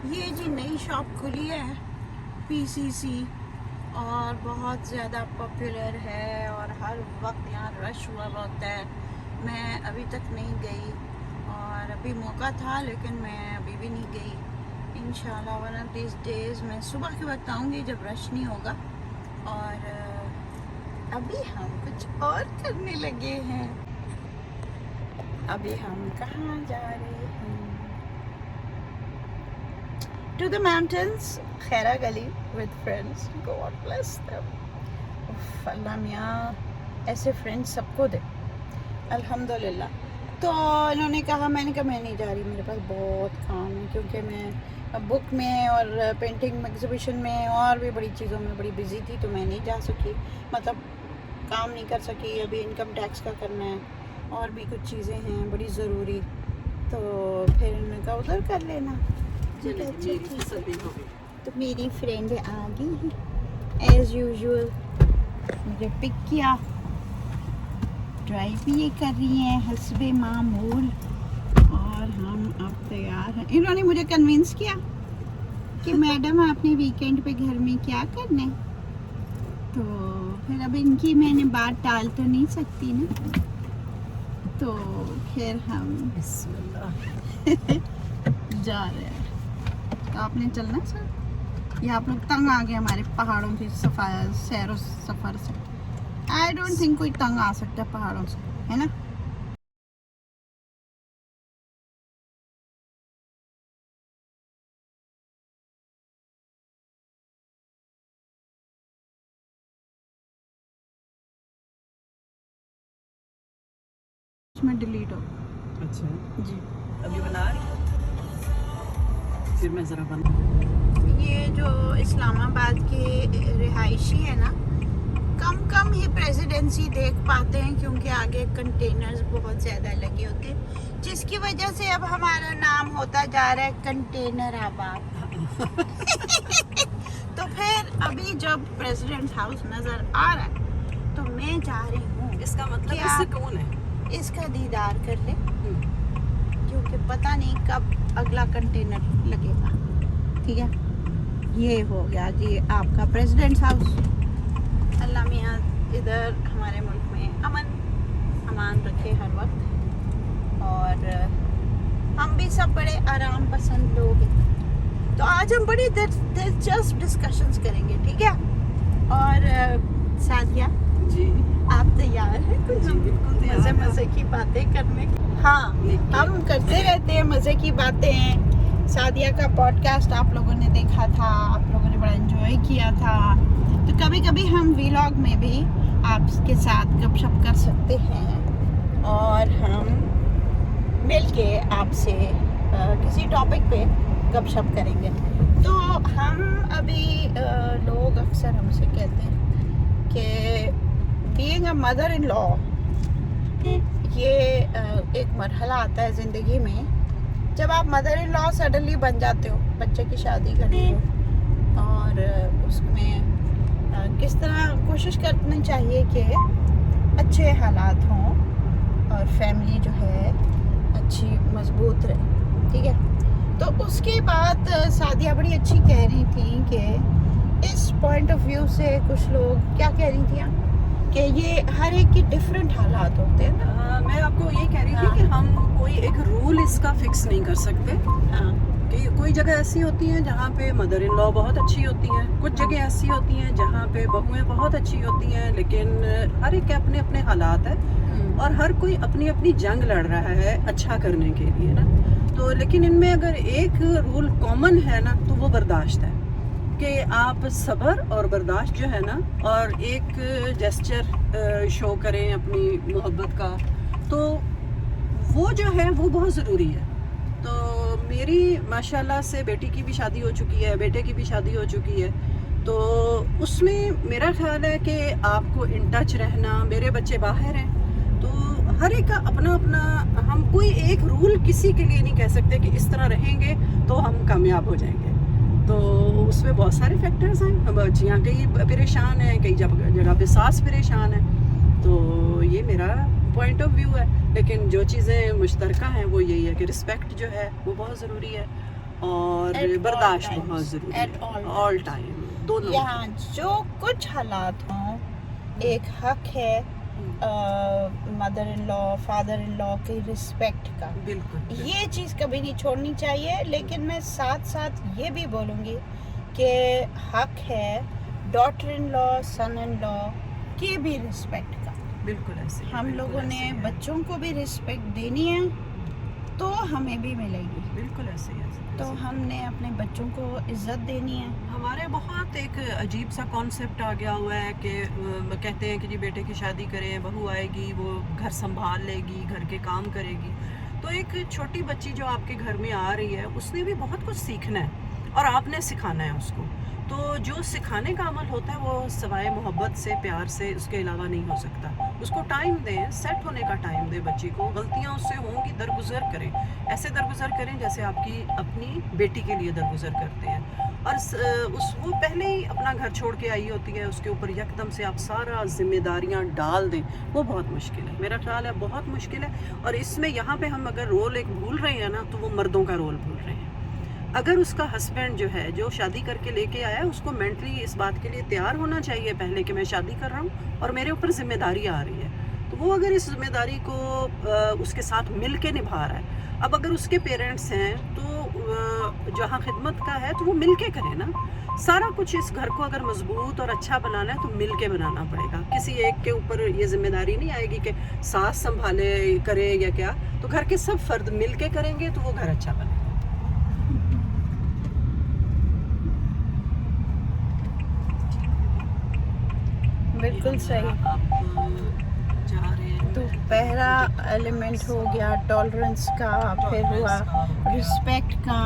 ये जी नई शॉप खुली है पीसीसी और बहुत ज़्यादा पॉपुलर है और हर वक्त यहाँ रश हुआ होता है। मैं अभी तक नहीं गई और अभी मौका था लेकिन मैं अभी भी नहीं गई। इंशाल्लाह वन ऑफ दिस डेज़ मैं सुबह के वक्त आऊँगी जब रश नहीं होगा। और अभी हम कुछ और करने लगे हैं। अभी हम कहाँ जा रहे हैं? To the mountains, खैरा गली with friends. God bless them. अल्लाह मियाँ ऐसे फ्रेंड्स सबको दे अल्हम्दुलिल्लाह। तो इन्होंने कहा, मैंने कहा मैं नहीं जा रही, मेरे पास बहुत काम है क्योंकि मैं बुक में और पेंटिंग एग्जीबिशन में और भी बड़ी चीज़ों में बड़ी बिजी थी, तो मैं नहीं जा सकी, मतलब काम नहीं कर सकी। अभी इनकम टैक्स का करना है और भी कुछ चीज़ें हैं बड़ी ज़रूरी, तो फिर इन्होंने कहा उधर कर लेना। तो मेरी फ्रेंड आ गई एज यूजुअल, मुझे पिक किया, ड्राइव भी ये कर रही हैं हस्बे मामूल, और हम अब तैयार हैं। इन्होंने मुझे कन्विंस किया कि मैडम आपने वीकेंड पे घर में क्या करना है, तो फिर अब इनकी मैंने बात टाल तो नहीं सकती ना, तो फिर हम जा रहे हैं। तो आपने चलना सर, या आप लोग तंग आ गए हमारे पहाड़ों की सैर सफर से? आई डोंट थिंक कोई तंग आ सकता है पहाड़ों से, है ना? इसमें डिलीट हो। अच्छा जी अभी बना रही हो? फिर मैं ज़रा बना। ये जो इस्लामाबाद के रिहायशी है ना, कम ही प्रेसिडेंसी देख पाते हैं क्योंकि आगे कंटेनर्स बहुत ज़्यादा लगे होते हैं, जिसकी वजह से अब हमारा नाम होता जा रहा है कंटेनर आबाद। तो फिर अभी जब प्रेसिडेंट हाउस नज़र आ रहा है तो मैं जा रही हूँ, इसका मतलब क्या इससे कौन है? इसका दीदार कर ले, क्योंकि पता नहीं कब अगला कंटेनर लगेगा। ठीक है, ये हो गया जी आपका प्रेसिडेंट हाउस। अल्लाह मियाँ इधर हमारे मुल्क में अमान रखे हर वक्त, और हम भी सब बड़े आराम पसंद लोग हैं। तो आज हम बड़ी दिलचस्प डिस्कशंस करेंगे, ठीक है? और सादिया जी आप तैयार हैं कुछ जी बिल्कुल तैयार मज़े की बातें करने? हाँ, हम करते रहते हैं मज़े की बातें। सादिया का पॉडकास्ट आप लोगों ने देखा था, आप लोगं ने बड़ा एंजॉय किया था, तो कभी कभी हम व्लॉग में भी आपके साथ गपशप कर सकते हैं और हम मिलके आपसे किसी टॉपिक पे गपशप करेंगे। तो हम अभी लोग अक्सर हमसे कहते हैं कि being a mother in law ये एक मरहला आता है ज़िंदगी में जब आप मदर इन लॉ सडनली बन जाते हो, बच्चे की शादी करते हो, और उसमें किस तरह कोशिश करनी चाहिए कि अच्छे हालात हों और फैमिली जो है अच्छी मजबूत रहे। ठीक है, तो उसके बाद सादिया बड़ी अच्छी कह रही थी कि इस पॉइंट ऑफ व्यू से कुछ लोग क्या कह रही थी कि ये हर एक के डिफरेंट हालात होते हैं ना। मैं आपको ये कह रही थी कि हम कोई एक रूल इसका फिक्स नहीं कर सकते। हाँ, कि कोई जगह ऐसी होती हैं जहाँ पे मदर इन लॉ बहुत अच्छी होती हैं, कुछ जगह ऐसी होती हैं जहाँ पे बहुएं बहुत अच्छी होती हैं, लेकिन हर एक के अपने अपने हालात हैं और हर कोई अपनी अपनी जंग लड़ रहा है अच्छा करने के लिए ना। तो लेकिन इनमें अगर एक रूल कॉमन है ना तो वो बर्दाश्त है, कि आप सब्र और बर्दाश्त जो है ना, और एक जेस्चर शो करें अपनी मोहब्बत का, तो वो जो है वो बहुत ज़रूरी है। तो मेरी माशाल्लाह से बेटी की भी शादी हो चुकी है, बेटे की भी शादी हो चुकी है, तो उसमें मेरा ख्याल है कि आपको इन टच रहना, मेरे बच्चे बाहर हैं, तो हर एक का अपना अपना, हम कोई एक रूल किसी के लिए नहीं कह सकते कि इस तरह रहेंगे तो हम कामयाब हो जाएंगे। तो उसमें बहुत सारे फैक्टर्स हैं, बच्चियाँ कई परेशान हैं, कई जगह पे सास परेशान है, तो ये मेरा पॉइंट ऑफ व्यू है। लेकिन जो चीज़ें मुश्तरका हैं वो यही है कि रिस्पेक्ट जो है वो बहुत ज़रूरी है, और At all बर्दाश्त times. बहुत जरूरी At all है, ऑल टाइम, दोनों। यहाँ जो कुछ हालात हों, एक हक है mother in law, father in law की रिस्पेक्ट का। बिल्कुल ये चीज़ कभी नहीं छोड़नी चाहिए। लेकिन मैं साथ साथ ये भी बोलूँगी कि हक है daughter in law, son in law की भी रिस्पेक्ट का। बिल्कुल ऐसे ही, हम बिल्कुल लोगों ऐसे ने ही है। बच्चों को भी रिस्पेक्ट देनी है तो हमें भी मिलेगी। बिल्कुल ऐसे ही है, तो हमने अपने बच्चों को इज्जत देनी है। हमारे बहुत एक अजीब सा कॉन्सेप्ट आ गया हुआ है कि कहते हैं कि जी बेटे की शादी करें, बहू आएगी, वो घर संभाल लेगी, घर के काम करेगी। तो एक छोटी बच्ची जो आपके घर में आ रही है, उसने भी बहुत कुछ सीखना है और आपने सिखाना है उसको। तो जो सिखाने का अमल होता है वो सवाए मोहब्बत से, प्यार से, उसके अलावा नहीं हो सकता। उसको टाइम दें, सेट होने का टाइम दें बच्ची को। गलतियाँ उससे होंगी, दरगुजर करें, ऐसे दरगुजर करें जैसे आपकी अपनी बेटी के लिए दरगुजर करते हैं। और वो पहले ही अपना घर छोड़ के आई होती है, उसके ऊपर यकदम से आप सारा जिम्मेदारियां डाल दें, वो बहुत मुश्किल है, मेरा ख्याल है बहुत मुश्किल है। और इसमें यहाँ पे हम अगर रोल एक भूल रहे हैं ना, तो वो मर्दों का रोल भूल रहे हैं। अगर उसका हस्बैंड जो है, जो शादी करके लेके आया है, उसको मेंटली इस बात के लिए तैयार होना चाहिए पहले कि मैं शादी कर रहा हूँ और मेरे ऊपर जिम्मेदारी आ रही है। तो वो अगर इस जिम्मेदारी को उसके साथ मिल के निभा रहा है। अब अगर उसके पेरेंट्स हैं तो जहाँ खिदमत का है तो वो मिल के करें ना। सारा कुछ इस घर को अगर मजबूत और अच्छा बनाना है तो मिल के बनाना पड़ेगा। किसी एक के ऊपर ये जिम्मेदारी नहीं आएगी कि सास संभाले करे या क्या। तो घर के सब फर्द मिल के करेंगे तो वो घर अच्छा बनेगा। बिल्कुल सही। आप जा रहे हैं तो पहला एलिमेंट हो गया टॉलरेंस का, फिर हुआ रिस्पेक्ट का,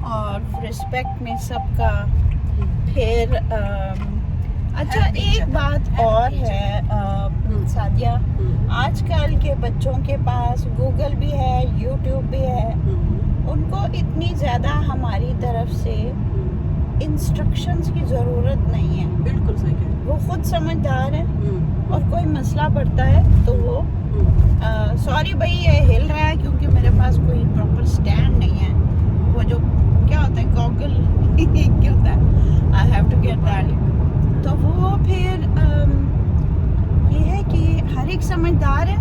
और रिस्पेक्ट में सबका। फिर अच्छा एक बात और है सादिया, आजकल के बच्चों के पास गूगल भी है, यूट्यूब भी है। उनको इतनी ज़्यादा हमारी तरफ से इंस्ट्रक्शंस की ज़रूरत नहीं है। बिल्कुल सही कह रहे हैं। वो खुद समझदार है और कोई मसला पड़ता है तो वो सॉरी भाई ये हिल रहा है क्योंकि मेरे पास कोई प्रॉपर स्टैंड नहीं है। वो जो क्या होता है गॉगल क्या होता है, I have to get that. तो वो फिर ये है कि हर एक समझदार है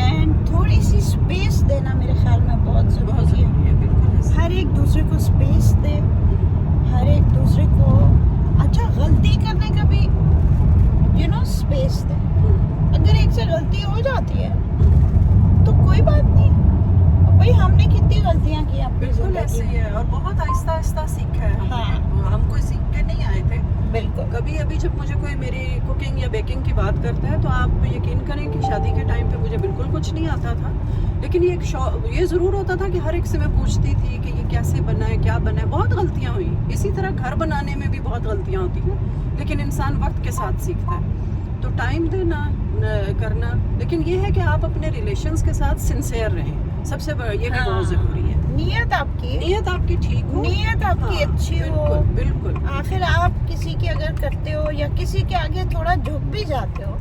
एंड थोड़ी सी स्पेस देना मेरे ख्याल में बहुत ज़रूरी है। बिल्कुल हर एक दूसरे को स्पेस दे, हर एक दूसरे को अच्छा गलती करने का भी स्पेस दे। अगर एक से गलती हो जाती है तो कोई बात नहीं, भाई हमने कितनी गलतियां की अपनी बिल्कुल ऐसे जिंदगी ही में। है और बहुत आहिस्ता आहिस्ता सीखा है हमने। हाँ। हम कोई सीख के नहीं आए थे। बिल्कुल। कभी अभी जब मुझे कोई मेरी कुकिंग या बेकिंग की बात करता है तो आप यकीन करें कि शादी के टाइम पे मुझे बिल्कुल कुछ नहीं आता था। लेकिन ये ज़रूर होता था कि हर एक से मैं पूछती थी कि ये कैसे बना है, क्या बना है। बहुत गलतियाँ हुई। इसी तरह घर बनाने में भी बहुत गलतियाँ होती हैं, लेकिन इंसान वक्त के साथ सीखता है। तो टाइम देना करना, लेकिन ये है कि आप अपने रिलेशंस के साथ सिंसियर रहें। सबसे बड़ा ये भी बहुत ज़रूरी है। नीयत आपकी ठीक हो, नीयत आपकी हाँ, अच्छी हो। बिल्कुल। आखिर आप किसी की अगर करते हो या किसी के आगे थोड़ा झुक भी जाते हो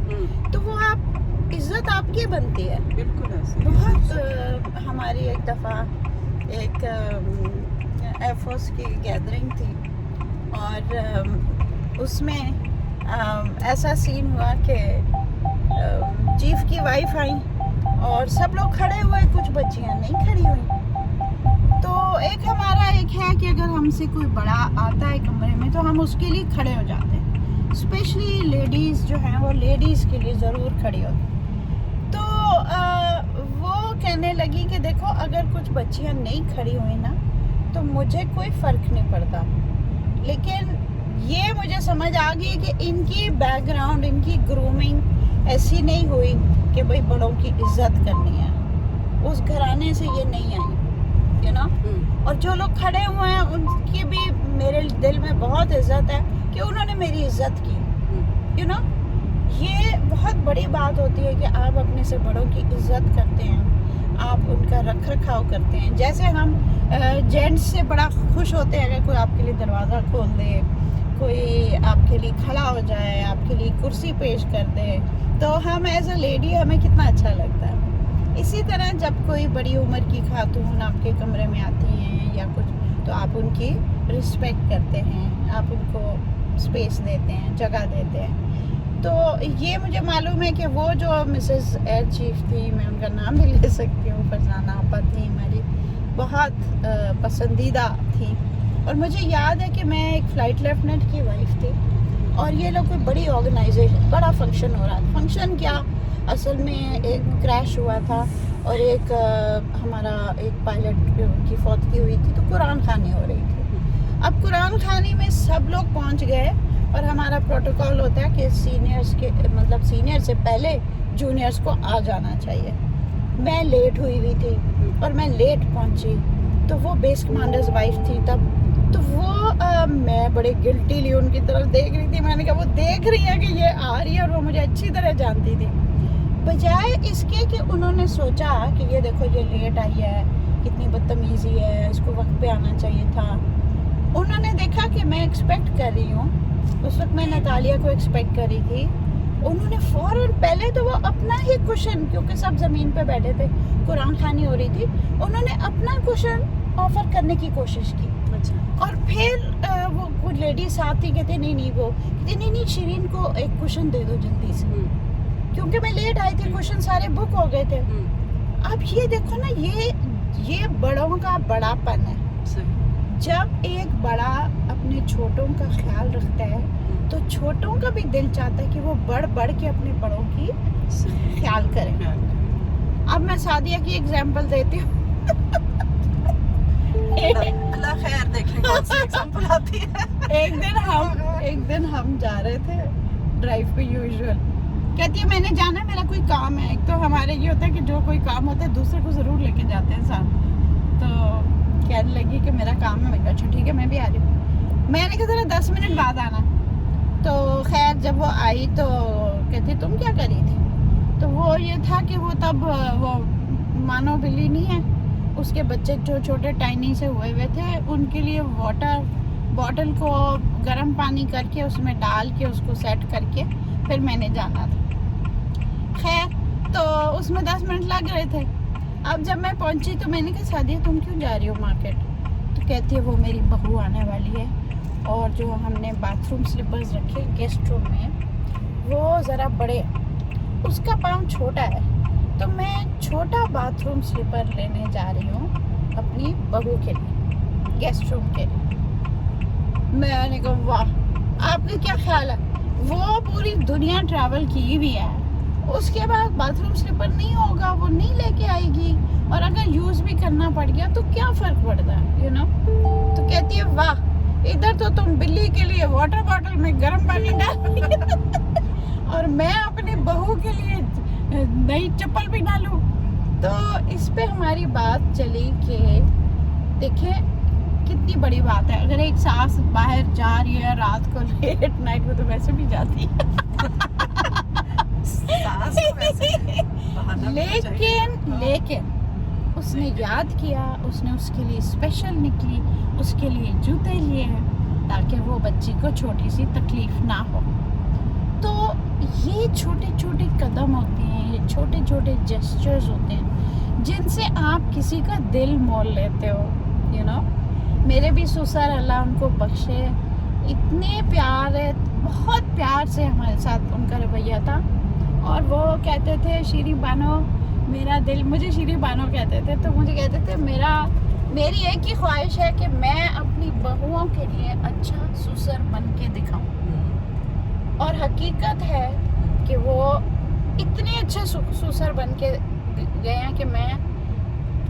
तो वो आप इज्जत आपकी बनती है। बिल्कुल ऐसे। बहुत हमारी एक दफ़ा एक एयरफोर्स की गैदरिंग थी और उसमें ऐसा सीन हुआ कि चीफ की वाइफ आई और सब लोग खड़े हुए, कुछ बच्चियां नहीं खड़ी हुई। तो एक हमारा एक है कि अगर हमसे कोई बड़ा आता है कमरे में तो हम उसके लिए खड़े हो जाते हैं। स्पेशली लेडीज़ जो हैं वो लेडीज़ के लिए ज़रूर खड़ी होती। तो वो कहने लगी कि देखो अगर कुछ बच्चियां नहीं खड़ी हुई ना तो मुझे कोई फ़र्क नहीं पड़ता, लेकिन ये मुझे समझ आ गई कि इनकी बैकग्राउंड, इनकी ग्रूमिंग ऐसी नहीं हुई कि भाई बड़ों की इज्जत करनी है। उस घराने से ये नहीं आई, और जो लोग खड़े हुए हैं उनकी भी मेरे दिल में बहुत इज्जत है कि उन्होंने मेरी इज्जत की। ये बहुत बड़ी बात होती है कि आप अपने से बड़ों की इज्जत करते हैं, आप उनका रख रखाव करते हैं। जैसे हम जेंट्स से बड़ा खुश होते हैं अगर कोई आपके लिए दरवाज़ा खोल दे, कोई आपके लिए खड़ा हो जाए, आपके लिए कुर्सी पेश कर दे, तो हम एज अ लेडी हमें कितना अच्छा लगता है। इसी तरह जब कोई बड़ी उम्र की खातून आपके कमरे में आती हैं हैं या कुछ, तो आप उनकी रिस्पेक्ट करते हैं, आप उनको स्पेस देते हैं, जगह देते हैं। तो ये मुझे मालूम है कि वो जो मिसेस एयर चीफ थी, मैं उनका नाम भी ले सकती हूँ, फरजाना आपा थी हमारी, बहुत पसंदीदा थी। और मुझे याद है कि मैं एक फ़्लाइट लेफ्टिनेंट की वाइफ थी और ये लोग कोई बड़ी ऑर्गेनाइजेशन, बड़ा फंक्शन हो रहा था। फंक्शन क्या, असल में एक क्रैश हुआ था और एक हमारा एक पायलट की फौतगी हुई थी, तो कुरान खानी हो रही थी। अब कुरान खानी में सब लोग पहुंच गए और हमारा प्रोटोकॉल होता है कि सीनियर्स के मतलब सीनियर से पहले जूनियर्स को आ जाना चाहिए। मैं लेट हुई थी और मैं लेट पहुंची, तो वो बेस कमांडर्स वाइफ थी तब, तो वो मैं बड़े गिल्टीली उनकी तरफ देख रही थी। मैंने कहा वो देख रही है कि ये आ रही है और वो मुझे अच्छी तरह जानती थी। बजाय इसके कि उन्होंने सोचा कि ये देखो ये लेट आई है, कितनी बदतमीजी है, इसको वक्त पे आना चाहिए था, उन्होंने देखा कि मैं एक्सपेक्ट कर रही हूँ। उस वक्त मैं नतालिया को एक्सपेक्ट कर रही थी। उन्होंने फ़ौरन पहले तो वो अपना ही कुशन, क्योंकि सब ज़मीन पे बैठे थे, कुरान खानी हो रही थी, उन्होंने अपना कुशन ऑफ़र करने की कोशिश की। अच्छा। और फिर वो कुछ लेडी साथ थी, कहते नहीं वो कहते नहीं शिरीन को एक कुशन दे दो जल्दी से, क्योंकि मैं लेट आई थी, कुशन सारे बुक हो गए थे। अब ये देखो ना, ये बड़ों का बड़ापन है। जब एक बड़ा अपने छोटों का ख्याल रखता है तो छोटों का भी दिल चाहता है कि वो बढ़ बढ़ के अपने बड़ों की ख्याल करें। अब मैं सादिया की एग्जांपल देती हूँ। अल्लाह खैर देखें कौन सी एग्जांपल आती है। एक दिन हम जा रहे थे ड्राइव पे, यूजुअल कहती है मैंने जाना है, मेरा कोई काम है। एक तो हमारे ये होता है कि जो कोई काम होता है दूसरे को ज़रूर लेके जाते हैं साथ। तो कहने लगी कि मेरा काम है। मैं कहा अच्छा ठीक है, मैं भी आ रही हूँ। मैंने कहा ज़रा 10 मिनट बाद आना। तो खैर जब वो आई तो कहती तुम क्या कर रही थी? तो वो ये था कि वो तब वो मानो बिल्ली नहीं है, उसके बच्चे जो छोटे टाइनी से हुए थे, उनके लिए वाटर बॉटल को गर्म पानी करके उसमें डाल के उसको सेट करके फिर मैंने जाना था। खैर तो उसमें 10 मिनट लग रहे थे। अब जब मैं पहुंची तो मैंने कहा सादिया तुम क्यों जा रही हो मार्केट? तो कहती है वो मेरी बहू आने वाली है और जो हमने बाथरूम स्लीपर्स रखे गेस्ट रूम में वो ज़रा बड़े, उसका पाँव छोटा है, तो मैं छोटा बाथरूम स्लीपर लेने जा रही हूँ अपनी बहू के लिए, गेस्ट रूम के लिए। मैंने कहा वाह, आपका क्या ख्याल है? वो पूरी दुनिया ट्रैवल की भी है, उसके बाद बाथरूम स्लीपर नहीं होगा, वो नहीं लेके आएगी, और अगर यूज़ भी करना पड़ गया तो क्या फ़र्क पड़ता है, यू नो। तो कहती है वाह, इधर तो तुम बिल्ली के लिए वाटर बॉटल में गर्म पानी डाल और मैं अपनी बहू के लिए नई चप्पल भी ना लूं। तो इस पे हमारी बात चली कि देखिए कितनी बड़ी बात है, अगर एक सास बाहर जा रही है रात को लेट नाइट में, तो वैसे भी जाती है लेकिन उसने याद किया, उसने उसके लिए स्पेशल निकली, उसके लिए जूते लिए हैं ताकि वो बच्ची को छोटी सी तकलीफ ना हो। तो ये छोटे छोटे कदम होते हैं, ये छोटे छोटे जेस्चर्स होते हैं जिनसे आप किसी का दिल मोल लेते हो, यू नो। मेरे भी ससुर अल्लाह उनको बख्शे, इतने प्यार है, बहुत प्यार से हमारे साथ उनका रवैया था। और वो कहते थे शीरी बानो मेरा दिल, मुझे शीरी बानो कहते थे, तो मुझे कहते थे मेरी एक ही ख्वाहिश है कि मैं अपनी बहुओं के लिए अच्छा ससुर बन के दिखाऊं। और हकीकत है कि वो इतने अच्छे ससुर बन के गए हैं कि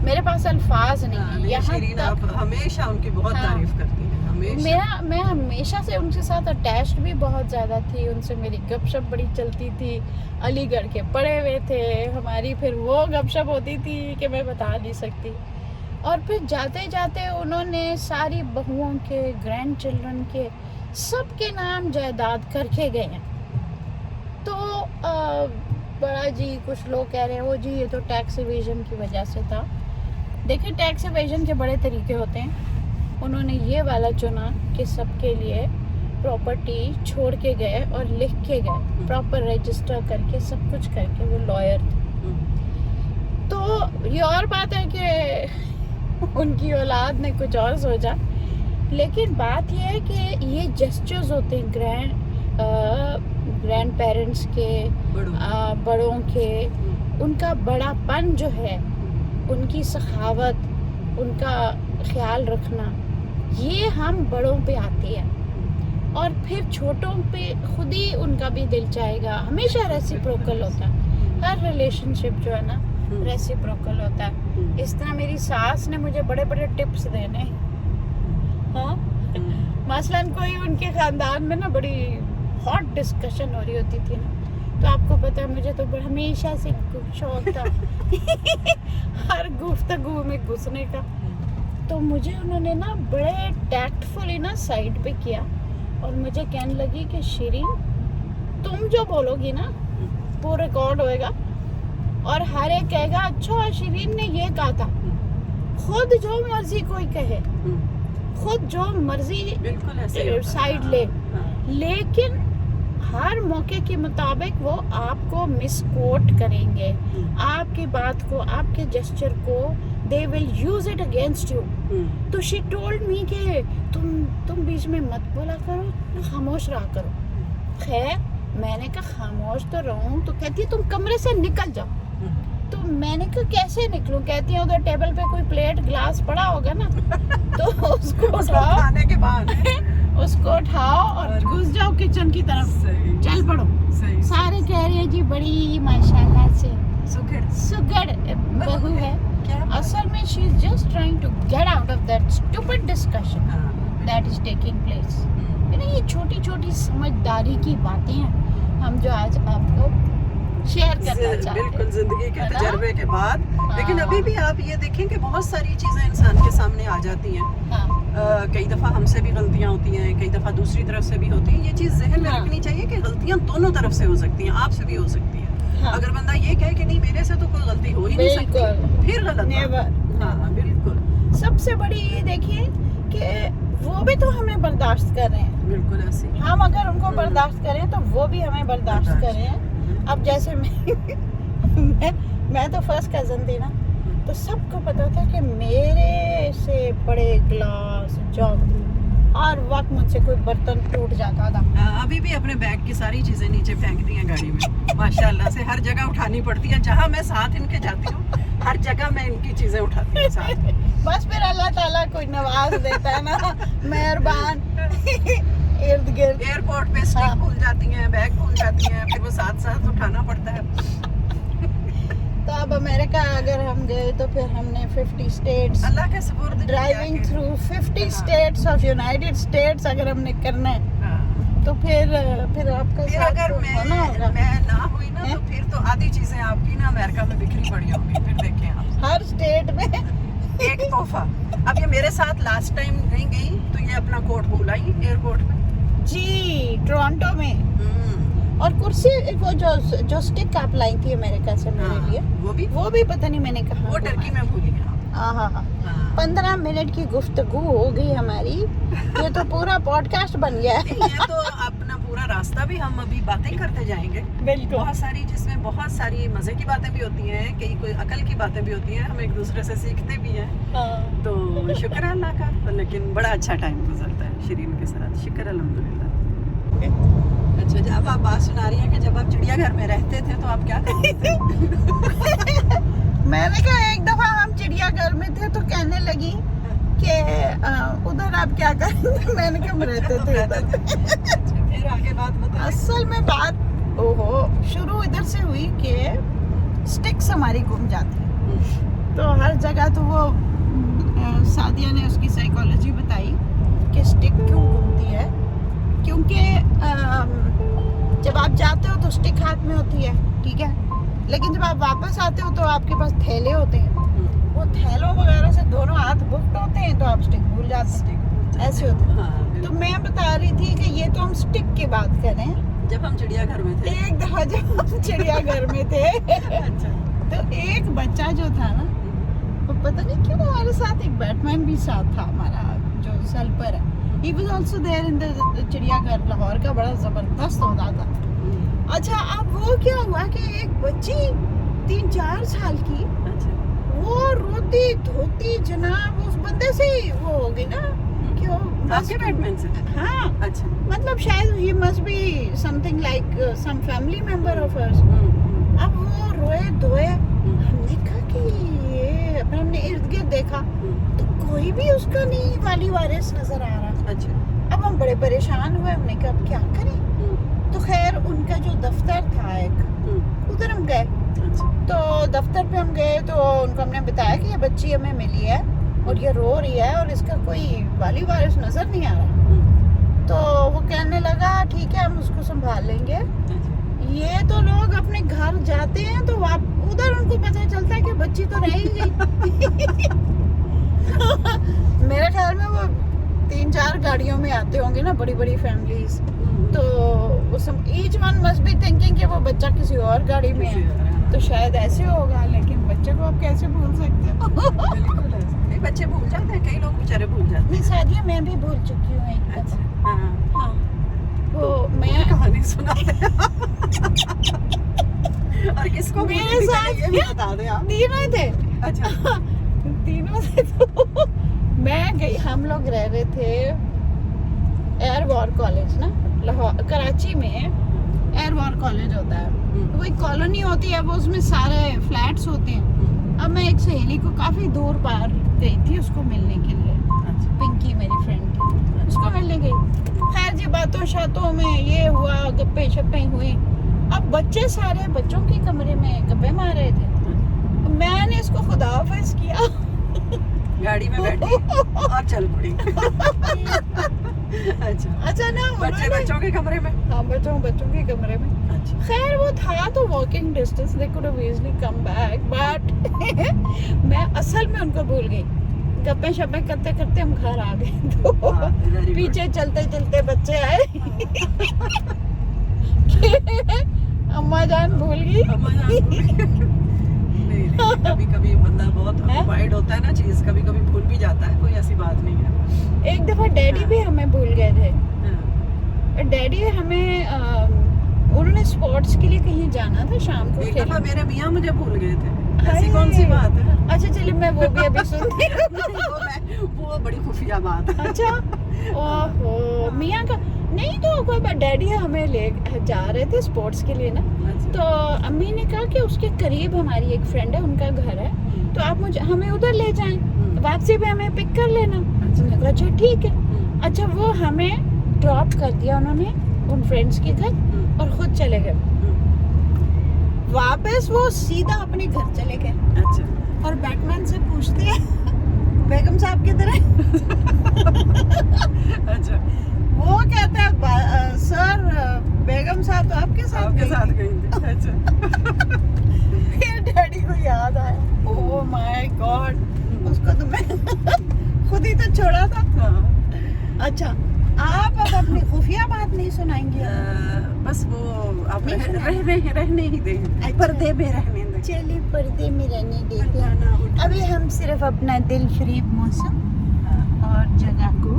मेरे पास अल्फाज नहीं है। यहाँ तक हमेशा उनकी बहुत तारीफ करती है, हमेशा। मैं हमेशा से उनके साथ अटैच्ड भी बहुत ज़्यादा थी, उनसे मेरी गपशप बड़ी चलती थी, अलीगढ़ के पढ़े हुए थे हमारी, फिर वो गपशप होती थी कि मैं बता नहीं सकती। और फिर जाते जाते उन्होंने सारी बहुओं के, ग्रैंड चिल्ड्रन के, सब के नाम जायदाद करके गए हैं। तो बड़ा जी, कुछ लोग कह रहे हैं वो जी ये तो टैक्स इवेजन की वजह से था। देखिए टैक्स इवेजन के बड़े तरीके होते हैं, उन्होंने ये वाला चुना कि सबके लिए प्रॉपर्टी छोड़ के गए और लिख के गए, प्रॉपर रजिस्टर करके सब कुछ करके, वो लॉयर थे। तो ये और बात है कि उनकी औलाद ने कुछ और सोचा। लेकिन बात यह है कि ये जेस्चर्स होते हैं ग्रैंड पेरेंट्स के, बड़ों के, उनका बड़ापन जो है, उनकी सखावत, उनका ख्याल रखना, ये हम बड़ों पे आती है। और फिर छोटों पे खुद ही उनका भी दिल चाहेगा। हमेशा रेसिप्रोकल होता है, हर रिलेशनशिप जो है ना रेसिप्रोकल होता है। इस तरह मेरी सास ने मुझे बड़े बड़े टिप्स देने। हाँ, मसलन कोई उनके खानदान में ना बड़ी हॉट डिस्कशन हो रही होती थी ना, तो आपको पता है मुझे तो हमेशा से शौक था हर गुफ्तगू में घुसने का। तो मुझे उन्होंने ना बड़े टैक्टफुली ना साइड पे किया और मुझे कहने लगी कि शिरीन, तुम जो बोलोगी ना वो रिकॉर्ड होएगा और हर एक कहेगा अच्छा शिरीन ने ये कहा था। खुद जो मर्जी कोई कहे, खुद जो मर्जी साइड ले, लेकिन हर मौके के मुताबिक वो आपको मिसकोट करेंगे, आपकी बात को, आपके जेस्चर को they will use it against you। तो she told me कि तुम बीच में मत बोला करो, खामोश रहा करो। खैर मैंने कहा खामोश तो रहूं, तो कहती है तुम कमरे से निकल जाओ। तो मैंने कहा कैसे निकलूं? कहती है उधर टेबल पे कोई प्लेट ग्लास पड़ा होगा ना, तो उसको उठाओ, खाने के बाद उसको उठाओ और घुस जाओ किचन की तरफ, चल पड़ो। सारे कह रहे हैं जी बड़ी माशाल्लाह से सुगड़ बहू है। असल में she is just trying to get out of that stupid discussion that is taking place. ये छोटी छोटी समझदारी की बातें हैं हम जो आज आपको शेयर करना चाहते हैं, बिल्कुल जिंदगी के तजर्बे के बाद। लेकिन अभी भी आप ये देखें कि बहुत सारी चीजें इंसान के सामने आ जाती हैं। कई दफा हमसे भी गलतियां होती हैं, कई दफा दूसरी तरफ से भी होती हैं। ये चीज जहन में रखनी चाहिए कि गलतियां दोनों तरफ से हो सकती हैं, आपसे भी हो सकती है। अगर बंदा ये कहे कि नहीं मेरे से तो कोई गलती हो ही नहीं सकती, फिर गलत। हाँ बिल्कुल। सबसे बड़ी ये देखिए कि वो भी तो हमें बर्दाश्त कर रहे हैं, बिल्कुल ऐसे। हम अगर उनको बर्दाश्त करें तो वो भी हमें बर्दाश्त कर रहे हैं। अब जैसे मैं तो फर्स्ट कजन थी ना, तो सबको पता था कि मेरे से बड़े ग्लास जग हर वक्त मुझसे कोई बर्तन टूट जाता था। अभी भी अपने बैग की सारी चीजें नीचे फेंक दी हैं गाड़ी में, माशाल्लाह से। हर जगह उठानी पड़ती है, जहाँ मैं साथ इनके जाती हूँ हर जगह मैं इनकी चीजें उठाती हूँ साथ। बस फिर अल्लाह ताला कोई नवाज देता है ना, मेहरबान। इर्द गिर्द एयरपोर्ट पे स्टिक भूल जाती हैं, बैग भूल जाती हैं, फिर वो साथ साथ उठाना पड़ता है। तो अब अमेरिका अगर हम गए तो फिर हमने 50 स्टेट्स, अल्लाह के सुपुर्द driving through 50 states of United states अगर हमने करना है तो फिर आपका फिर अगर मैं ना हुई ना तो फिर तो आधी चीजें आपकी ना अमेरिका में बिखरी पड़ी होंगी। फिर देखें आप हर स्टेट में एक तोहफा। अब ये मेरे साथ लास्ट टाइम नहीं गई तो ये अपना कोट भूल आई एयरपोर्ट में जी, टोरंटो में। और कुर्सी वो जो स्टिक आप लाई थी अमेरिका से मेरे लिए, वो भी पता नहीं मैंने कहा, वो टर्की में भूली। 15 मिनट की गुफ्तगू हो गई हमारी, ये तो पूरा पॉडकास्ट बन गया है। ये तो अपना पूरा रास्ता भी हम अभी बातें करते जाएंगे, बहुत सारी, जिसमें बहुत सारी मजे की बातें भी होती हैं, कई कोई अकल की बातें भी होती हैं, हम एक दूसरे से सीखते भी हैं। तो शुक्र है अल्लाह का। लेकिन बड़ा अच्छा टाइम गुजरता है शिरीन के साथ, शुक्र अल्हम्दुलिल्लाह। अच्छा, जब आप बात सुना रही हैं कि जब आप चिड़ियाघर में रहते थे तो आप क्या करते थे? मैंने कहा एक दफा हम चिड़ियाघर में थे तो कहने लगी कि उधर आप क्या करेंगे? मैंने कहा रहते थे उधर। फिर आगे बात बताइए। असल में बात शुरू इधर से हुई कि स्टिक्स हमारी गुम जाती है। तो हर जगह तो वो सादिया ने उसकी साइकोलॉजी बताई कि स्टिक क्यों घूमती है, क्योंकि जब आप जाते हो तो स्टिक हाथ में होती है, ठीक है, लेकिन जब आप वापस आते हो तो आपके पास थैले होते हैं, वो थैलों वगैरह से दोनों हाथ बुक्ड होते हैं, तो आप स्टिक भूल जाते हैं, ऐसे होते हैं। तो मैं बता रही थी कि ये तो हम स्टिक की बात कर रहे हैं जब हम चिड़ियाघर में थे। एक दफा जब हम चिड़ियाघर में थे तो एक बच्चा जो था ना, वो पता नहीं क्यों हमारे साथ, एक बैटमैन भी साथ था हमारा जो सल्पर है, he was also there in the चिड़ियाघर। लाहौर का बड़ा जबरदस्त होता था। अच्छा, अब वो क्या हुआ कि एक बच्ची 3-4 साल की, वो रोती धोती गलती जनाब उस बंदे से ही वो होगी ना कि वो आपके बैटमैन से? हाँ अच्छा। मतलब शायद he must be something like some family member of us. अब वो रोए धोए, हमने कहा कि ये फिर हमने इर्द गिर्द देखा तो कोई भी उसका नहीं वाली वारिस नजर आ रहा। अच्छा। अब हम बड़े परेशान हुए, हमने कहा अब क्या करें। तो खैर उनका जो दफ्तर था एक, उधर हम गए। अच्छा। तो दफ्तर पे हम गए तो उनको हमने बताया कि ये बच्ची हमें मिली है और ये रो रही है और इसका कोई वाली वारिस नजर नहीं आ रहा। तो वो कहने लगा ठीक है हम उसको संभाल लेंगे। ये तो लोग अपने घर जाते हैं तो उधर उनको पता चलता है कि बच्ची तो रह ही गई। मेरे ख्याल में वो 3-4 गाड़ियों में आते होंगे ना, बड़ी बड़ी फैमिलीज, तो each one must be thinking कि वो बच्चा किसी और गाड़ी में है, तो शायद ऐसे होगा। लेकिन बच्चे को आप कैसे भूल सकते हो? बिल्कुल ऐसे। नहीं, बच्चे भूल जाते हैं, कई लोग बेचारे भूल जाते हैं। नहीं शायद मैं भी भूल चुकी हूँ एक दफा। अच्छा। हाँ वो मैं कहानी सुनाते हैं। और किसको मेरे साथ ये भी बता दें आप। तीनों थे। अच्छा। तीनों थे तो मैं गई, हम लोग रह रहे थे एयर वॉर कॉलेज ना, लाहौर कराची में एयर वॉर कॉलेज होता है। तो वो एक कॉलोनी होती है, वो उसमें सारे फ्लैट्स होते हैं। अब मैं एक सहेली को काफी दूर पार गई थी उसको मिलने के लिए, पिंकी मेरी फ्रेंड थी, उसको मिलने गई। खैर जी बातों शातों में ये हुआ, गप्पे शप्पे हुई। अब बच्चे सारे बच्चों के कमरे में गप्पे मार रहे थे, मैंने इसको खुदाफिज किया, गाड़ी में बैठी और चल पड़ी। अच्छा ना बच्चों के कमरे में। हाँ बच्चों के कमरे में। अच्छा। खैर वो था तो walking distance, they could have easily come back, but मैं असल में उनको भूल गई। गप्पे शप्पे करते करते हम घर आ गए तो पीछे चलते चलते बच्चे आए अम्मा जान भूल गई। कभी कभी बंदा बहुत ऑक्युपाइड होता है ना, चीज कभी कभी भूल भी जाता है, कोई ऐसी बात नहीं है। एक दफा डैडी भी हमें भूल गए थे। डैडी हमें उन्होंने स्पोर्ट्स के लिए कहीं जाना था शाम को। एक दफा मेरे मियां मुझे भूल गए थे, ऐसी कौन सी बात है? अच्छा चलिए मैं वो भी अभी सुनती हूँ। वो बड़ी खुफिया बात है। अच्छा ओहो मियां का नहीं, तो कोई डैडी हमें ले जा रहे थे स्पोर्ट्स के लिए ना। तो अम्मी ने कहा कि उसके करीब हमारी एक फ्रेंड है, उनका घर है, तो आप हमें उधर ले जाएं, वापसी पे हमें पिक कर लेना। अच्छा ठीक है। अच्छा वो हमें ड्रॉप कर दिया उन्होंने उन फ्रेंड्स के घर और खुद चले गए। वापस वो सीधा अपने घर चले गए। अच्छा। और बैटमैन से पूछते हैं बेगम साहब किधर है? अच्छा। वो कहता है सर बेगम साहब तो आपके साथ गई थी। अच्छा। फिर डैडी को याद आया, ओह माय गॉड, उसको तो मैं खुद ही तो छोड़ा था। अच्छा आप अब अपनी खुफिया बात नहीं सुनाएंगे? बस वो आप रहने ही दें, पर्दे में रहने दें। चलिए पर्दे में रहने देते हैं। अभी हम सिर्फ अपना दिल फरीब मौसम और जगह को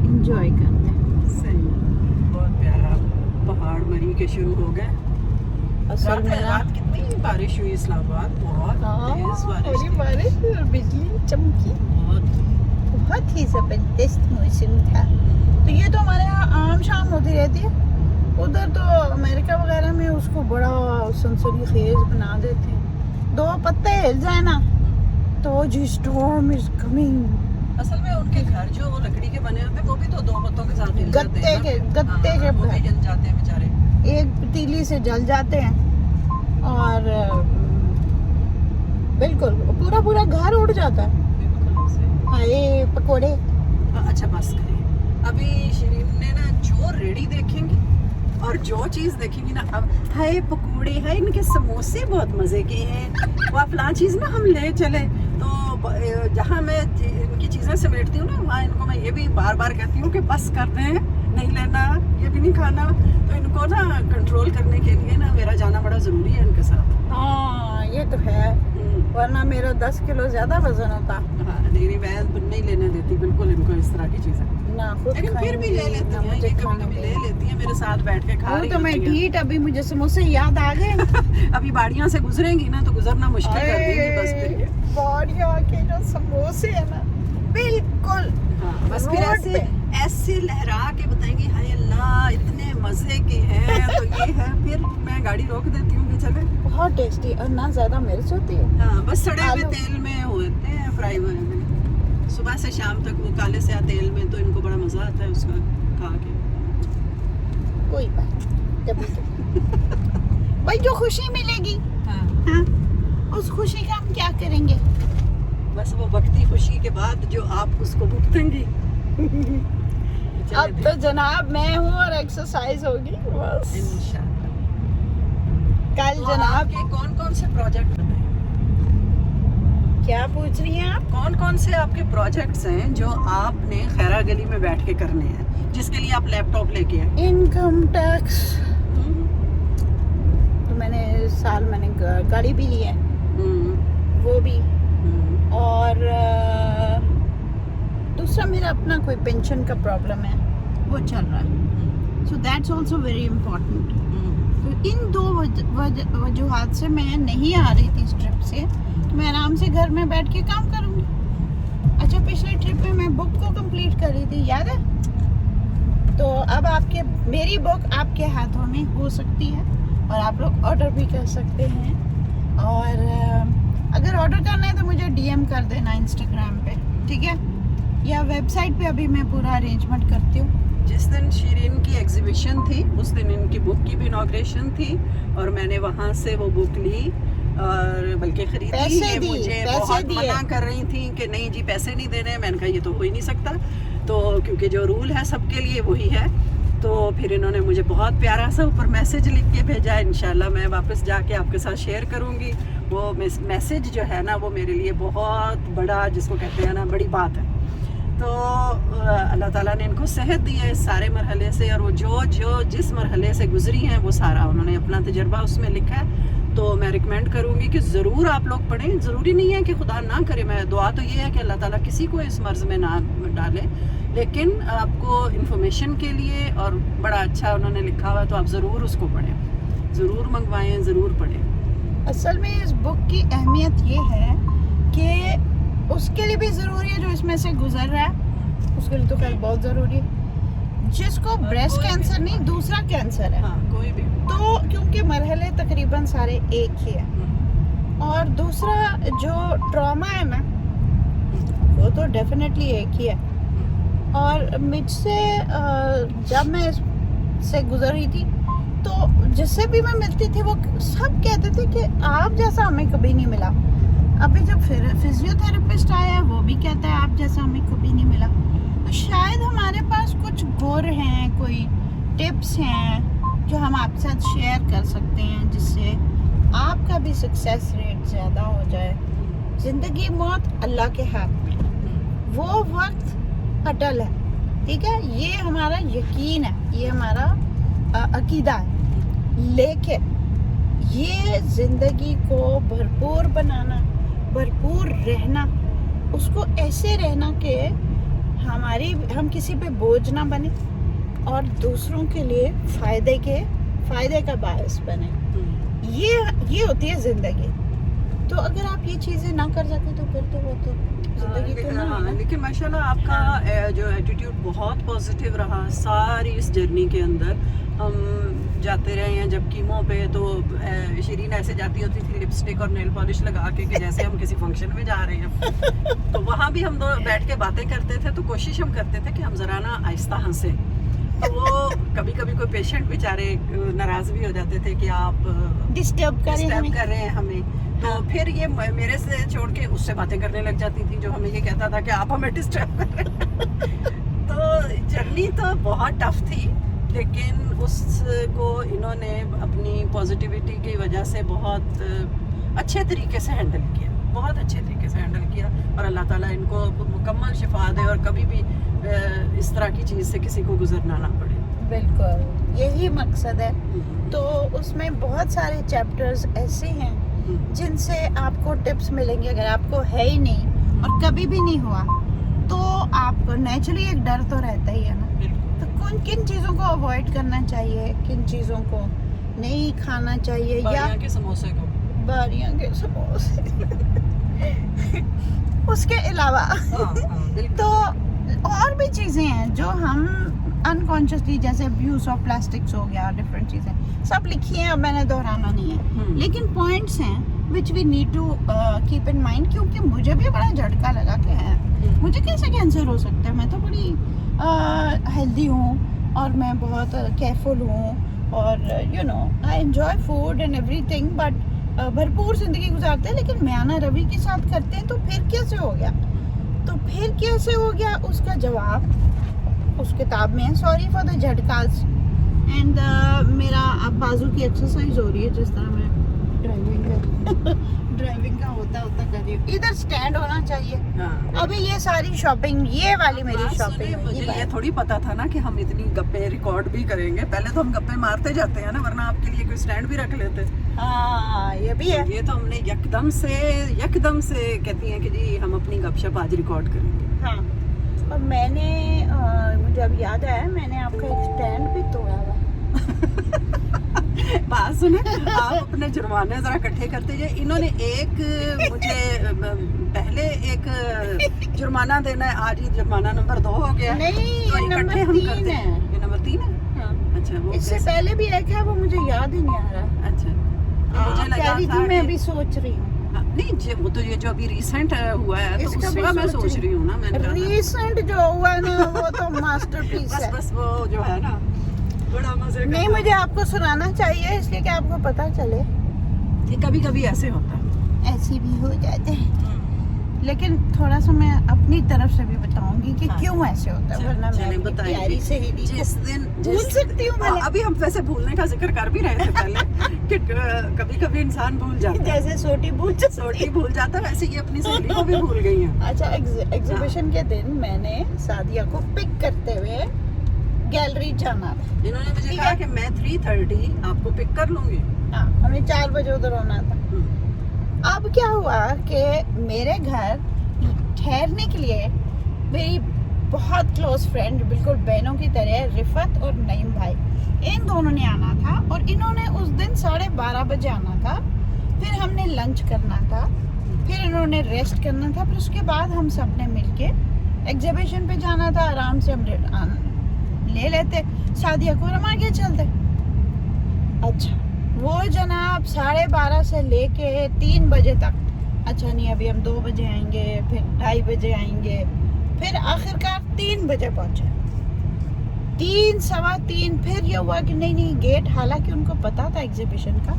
एंजॉय करते हैं। सही, बहुत प्यारा। पहाड़ मरी के शुरू हो गए। असल में रात कितनी बारिश हुई इस्लामाबाद, बहुत तेज बारिश थी। बारिश और बिजली चमकी, बहुत ही जबरदस्त मौसम था। तो ये तो हमारे यहाँ आम शाम होती रहती है, उधर तो अमेरिका वगैरह में उसको बड़ा सनसनी खेज बना देते हैं। 2 पत्ते हिल जाए ना तो जी स्टॉर्म इज कमिंग। असल में उनके घर जो वो लकड़ी के बने होते हैं वो भी तो 2 पत्तों के साथ हिल जाते हैं। गत्ते के वो भी जल जाते हैं बेचारे, एक पतीली से जल जाते हैं और बिल्कुल पूरा घर उड़ जाता है। हाय पकोड़े। अच्छा बस करें, अभी शिरीन ने ना जो रेडी देखेंगी और जो चीज देखेंगी ना, अब हाय पकोड़े, हाय इनके समोसे बहुत मजे के हैं, वो फलां चीज ना हम ले चले। तो जहाँ मैं इनकी चीजें समेटती हूँ ना, वहाँ इनको मैं ये भी बार बार कहती हूँ कि बस कर रहे हैं, नहीं लेना, ये भी नहीं खाना। तो इनको ना कंट्रोल करने के लिए ना मेरा जाना बड़ा जरूरी है इनके साथ। हाँ ये तो है। वरना मेरा 10 किलो ज्यादा वजन होता। हाँ, नहीं मैं नहीं लेने देती बिल्कुल इनको इस तरह की चीजें, ना खुद लेकिन फिर भी ले लेती हैं, ये कभी-कभी ले लेती हैं, मेरे साथ बैठ के खा रही तो मैं होती हैं। ढीठ, अभी मुझे समोसे याद आ गए। अभी बाड़ियां से गुजरेंगी ना तो गुजरना मुश्किल कर देंगी बस फिर ये। बाड़ियां के जो समोसे है ना, बिल्कुल हाँ, बस फिर रोड ऐसे पे। ऐसे लहरा के बताएंगी हाय अल्लाह इतने मजे के हैं, तो ये है, फिर मैं गाड़ी रोक देती हूँ कि चले। बहुत टेस्टी और ना ज्यादा मिर्च होती है। हाँ, बस सड़े हुए आलू। तेल में होते हैं फ्राई हुए में, सुबह से शाम तक वो काले से तेल में, तो इनको बड़ा मजा आता है उसका खा के। कोई बात कभी भाई जो खुशी मिलेगी, हाँ, हाँ, उस खुशी का हम क्या करेंगे। बस वो भक्ति खुशी के बाद जो आप उसको भुगतेंगी। अब तो जनाब मैं हूँ और एक्सरसाइज होगी बस। इंशाल्लाह। कल तो जनाब आपके कौन-कौन से प्रोजेक्ट बताएं? क्या पूछ रही हैं आप? कौन-कौन से आपके प्रोजेक्ट्स हैं जो आपने खैरा गली में बैठ के करने हैं, जिसके लिए आप लैपटॉप लेके आए? इनकम टैक्स तो मैंने गाड़ी भी ली है, वो भी, और दूसरा मेरा अपना कोई पेंशन का प्रॉब्लम है, वो चल रहा है, so that's also very important. तो इन दो वजूहात से मैं नहीं आ रही थी इस ट्रिप से, तो मैं आराम से घर में बैठ के काम करूँगी। अच्छा, पिछले ट्रिप में मैं बुक को कंप्लीट कर रही थी, याद है? तो अब मेरी बुक आपके हाथों में हो सकती है और आप लोग ऑर्डर भी कर सकते हैं। और अगर ऑर्डर करना है तो मुझे डीएम कर देना इंस्टाग्राम पे, ठीक है? या वेबसाइट पे अभी मैं पूरा अरेंजमेंट करती हूँ। जिस दिन शीरीन की एग्जीबिशन थी उस दिन इनकी बुक की भी इनॉग्रेशन थी, और मैंने वहाँ से वो बुक ली और बल्कि खरीदी। ये मुझे बहुत मना कर रही थी कि नहीं जी पैसे नहीं देने। मैंने कहा ये तो हो ही नहीं सकता, तो क्योंकि जो रूल है सबके लिए वही है। तो फिर इन्होंने मुझे बहुत प्यारा सा ऊपर मैसेज लिख के भेजा, इंशाल्लाह मैं वापस जाके आपके साथ शेयर करूँगी। वो मैसेज जो है ना वो मेरे लिए बहुत बड़ा, जिसको कहते हैं ना, बड़ी बात है। तो अल्लाह ताला ने इनको सेहत दी है इस सारे मरहले से, और वो जो जिस मरहले से गुजरी हैं वो सारा उन्होंने अपना तजर्बा उसमें लिखा है। तो मैं रिकमेंड करूँगी कि ज़रूर आप लोग पढ़ें। ज़रूरी नहीं है कि खुदा ना करे, मैं दुआ तो ये है कि अल्लाह ताला किसी को इस मर्ज़ में ना डाले, लेकिन आपको इन्फॉर्मेशन के लिए और बड़ा अच्छा उन्होंने लिखा हुआ है, तो आप ज़रूर उसको पढ़ें, ज़रूर मंगवाएं, ज़रूर पढ़ें। असल में इस बुक की अहमियत ये है कि उसके लिए भी ज़रूरी है जो इसमें से गुजर रहा है, उसके लिए तो खैर बहुत ज़रूरी है। जिसको ब्रेस्ट कैंसर नहीं, दूसरा कैंसर है, हाँ, कोई भी, तो क्योंकि मरहले तकरीबन सारे एक ही है, और दूसरा जो ट्रॉमा है ना वो तो डेफिनेटली एक ही है। और मुझसे जब मैं इससे गुजर रही थी तो जिससे भी मैं मिलती थी वो सब कहते थे कि आप जैसा हमें कभी नहीं मिला। अभी जब फिजियोथेरेपिस्ट आया है वो भी कहता है आप जैसा हमें कभी नहीं मिला। तो शायद हमारे पास कुछ गुर हैं, कोई टिप्स हैं जो हम आपके साथ शेयर कर सकते हैं, जिससे आपका भी सक्सेस रेट ज़्यादा हो जाए। ज़िंदगी मौत अल्लाह के हाथ में, वो वक्त अटल है, ठीक है? ये हमारा यकीन है, ये हमारा अकीदा है। लेकिन ये ज़िंदगी को भरपूर बनाना, भरपूर रहना, उसको ऐसे रहना कि हम किसी पे बोझ ना बने और दूसरों के लिए फ़ायदे का बायस बने। ये होती है ज़िंदगी। तो अगर आप ये चीज़ें ना कर सके तो फिर तो वो तो ज़िंदगी तो ना है ना। लेकिन माशाल्लाह आपका जो एटीट्यूड बहुत पॉजिटिव रहा सारी इस जर्नी के अंदर। हम जाते रहे हैं जब कीमो पे, तो शीरीन ऐसे जाती होती थी लिपस्टिक और नेल पॉलिश लगा के कि जैसे हम किसी फंक्शन में जा रहे हैं। तो वहाँ भी हम दो बैठ के बातें करते थे, तो कोशिश हम करते थे कि हम ज़रा ना आहिस्ता हंसे। तो वो कभी कभी कोई पेशेंट बेचारे नाराज़ भी हो जाते थे कि आप डिस्टर्ब कर रहे हैं हमें। तो फिर ये मेरे से छोड़ के उससे बातें करने लग जाती थी, जो हमें ये कहता था कि आप हमें डिस्टर्ब कर रहे हैं। तो जर्नी तो बहुत टफ थी, लेकिन उसको इन्होंने अपनी पॉजिटिविटी की वजह से बहुत अच्छे तरीके से हैंडल किया, बहुत अच्छे तरीके से हैंडल किया। और अल्लाह ताला इनको मुकम्मल शिफा दे और कभी भी इस तरह की चीज़ से किसी को गुजरना ना पड़े। बिल्कुल, यही मकसद है। तो उसमें बहुत सारे चैप्टर्स ऐसे हैं जिनसे आपको टिप्स मिलेंगे। अगर आपको है ही नहीं और कभी भी नहीं हुआ तो आपको नेचुरली एक डर तो रहता ही है ना। तो कौन किन चीज़ों को अवॉइड करना चाहिए, किन चीज़ों को नहीं खाना चाहिए, या के समोसे को, बारियां के समोसे उसके अलावा तो और भी चीज़ें हैं जो हम अनकॉन्शियसली, जैसे अब्यूज ऑफ प्लास्टिक्स हो गया, डिफरेंट चीज़ें सब लिखी हैं, अब मैंने दोहराना नहीं है, लेकिन पॉइंट्स हैं which we need to keep in mind. क्योंकि मुझे भी बड़ा झटका लगा कि है मुझे कैसे कैंसर हो सकता है, मैं तो बड़ी हेल्दी हूँ और मैं बहुत केयरफुल हूँ और you know I enjoy food and everything, but भरपूर ज़िंदगी गुजारते हैं। लेकिन म्याना रवि के साथ करते हैं तो फिर कैसे हो गया, तो फिर कैसे हो गया उसका जवाब उस किताब में है। सॉरी फॉर द झटकास एंड मेरा अब बाजू की एक्सरसाइज हो रही है, जिस तरह मैं ड्राइविंग का होता कर रही हूँ। इधर स्टैंड होना चाहिए। अभी ये सारी शॉपिंग, ये वाली मेरी शॉपिंग, मुझे ये थोड़ी पता था ना कि हम इतनी गप्पे रिकॉर्ड भी करेंगे। पहले तो हम गप्पे मारते जाते हैं ना, वरना आपके लिए कोई स्टैंड भी रख लेते। हाँ ये भी है। ये तो हमने यकदम से कहती हैं कि जी हम अपनी गपशप आज रिकॉर्ड करेंगे। हाँ, और मैंने मुझे अब याद आया, मैंने आपका एक स्टैंड भी तोड़ा हुआ। बात सुने, आप अपने जुर्माने जरा इकट्ठे करते जाइए। इन्होंने मुझे पहले एक जुर्माना देना है, आज ये जुर्माना नंबर 2 हो गया। नहीं, तो नंबर 3 है। ये नंबर 3 है। हाँ। अच्छा, वो इससे पहले भी एक है, वो मुझे याद ही नहीं आ रहा। अच्छा, मुझे लगा था मैं अभी सोच रही हूँ। नहीं, वो तो ये जो अभी रिसेंट हुआ है तो उसका मैं सोच रही हूँ ना। मैंने रिसेंट जो हुआ ना वो तो मास्टरपीस है। बस वो जो है ना बड़ा मजे का। नहीं, मुझे आपको सुनाना चाहिए इसलिए कि आपको पता चले। ये कभी कभी ऐसे होता है, ऐसी भी हो जाते हैं, लेकिन थोड़ा सा मैं अपनी तरफ से भी बताऊंगी कि क्यों ऐसे होता है, वरना मैं अपनी प्यारी सहेली जिस दिन भूल सकती हूँ मैं। अभी हम वैसे भूलने का जिक्र कर भी रहे थे पहले कि कभी कभी इंसान भूल जाता है, जैसे सोटी भूल जाता है, वैसे ये अपनी सहेली को भी भूल गई है। अच्छा, एग्जीबिशन के दिन मैंने सादिया को पिक करते हुए गैलरी जाना था। इन्होंने मुझे कहा कि मैं 3:30 आपको पिक कर लूंगी। हाँ, हमें 4 बजे उधर होना था। अब क्या हुआ कि मेरे घर ठहरने के लिए मेरी बहुत क्लोज फ्रेंड, बिल्कुल बहनों की तरह, रिफत और नईम भाई, इन दोनों ने आना था और इन्होंने उस दिन 12:30 बजे आना था। फिर हमने लंच करना था, फिर इन्होंने रेस्ट करना था, फिर उसके बाद हम सब ने मिलके एग्जीबिशन पे जाना था। आराम से हम ले लेते, सादिया को रमा के चलते। अच्छा, वो जनाब 12:30 से लेके 3 बजे तक, अच्छा नहीं अभी हम 2 बजे आएंगे, फिर 2:30 बजे आएंगे, फिर आखिरकार 3 बजे पहुंचे। 3, सवा 3, फिर ये हुआ कि नहीं गेट, हालांकि उनको पता था एग्जीबिशन का,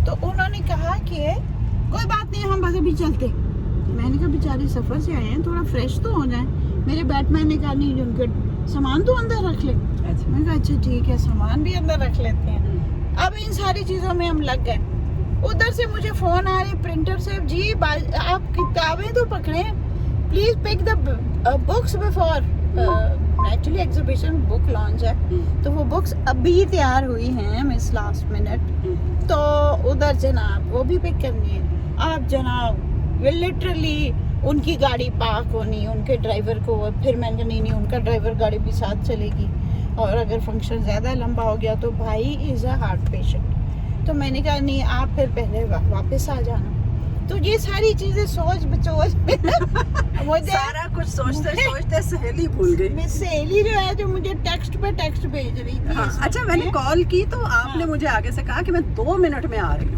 तो उन्होंने कहा कि कोई बात नहीं, हम बस अभी चलते। मैंने कहा बेचारे सफर से आए हैं, थोड़ा फ्रेश तो हो जाए। मेरे बैटमैन ने कहा नहीं, उनके सामान तो अंदर रख ले। मैंने कहा अच्छा ठीक है, सामान भी अंदर रख लेते हैं। अब इन सारी चीज़ों में हम लग गए। उधर से मुझे फ़ोन आ रही प्रिंटर से, जी आप किताबें तो पकड़े, please pick the books before. Actually exhibition book launch है, तो वो बुक्स अभी तैयार हुई हैं मिस लास्ट मिनट, तो उधर जनाब वो भी पिक करनी है। आप जनाब लिटरली उनकी गाड़ी पार्क होनी, उनके ड्राइवर को, फिर मैंने नहीं उनका ड्राइवर गाड़ी भी साथ चलेगी, और अगर फंक्शन ज़्यादा लंबा हो गया तो भाई इज़ अ हार्ट पेशेंट, तो मैंने कहा नहीं आप फिर पहले वापस आ जाना। तो ये सारी चीज़ें सोच मुझे सारा कुछ सोचते सहेली भूल गई। मैं सहेली जो है जो मुझे टेक्स्ट पे टेक्स्ट भेज रही थी। हाँ, अच्छा मैंने कॉल की तो आपने मुझे आगे से कहा कि मैं 2 मिनट में आ रही हूँ।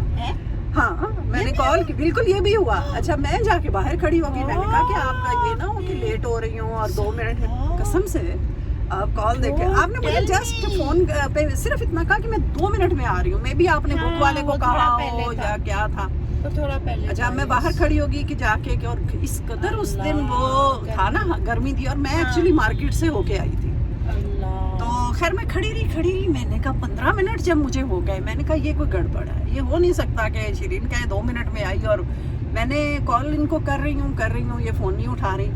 हाँ, मैंने कॉल की, बिल्कुल ये भी हुआ। अच्छा, मैं जाके बाहर खड़ी होगी, मैंने कहा कि आपका ये ना हो कि लेट हो रही हूँ और 2 मिनट, कसम से आप कॉल देके आपने मुझे जस्ट फोन पे सिर्फ इतना कहा कि मैं 2 मिनट में आ रही हूँ। मे बी आपने बुक वाले को कहा हो या क्या था, तो थोड़ा पहले। अच्छा, मैं बाहर खड़ी होगी कि जाके, और इस कदर उस दिन वो था ना, गर्मी थी, और मैं एक्चुअली मार्केट से होके आई थी। तो खैर मैं खड़ी रही, मैंने कहा 15 मिनट जब मुझे हो गए, मैंने कहा ये कोई गड़बड़ है, ये हो नहीं सकता कि शिरीन कहे 2 मिनट में आई और मैंने कॉल इनको कर रही हूँ, ये फ़ोन नहीं उठा रही।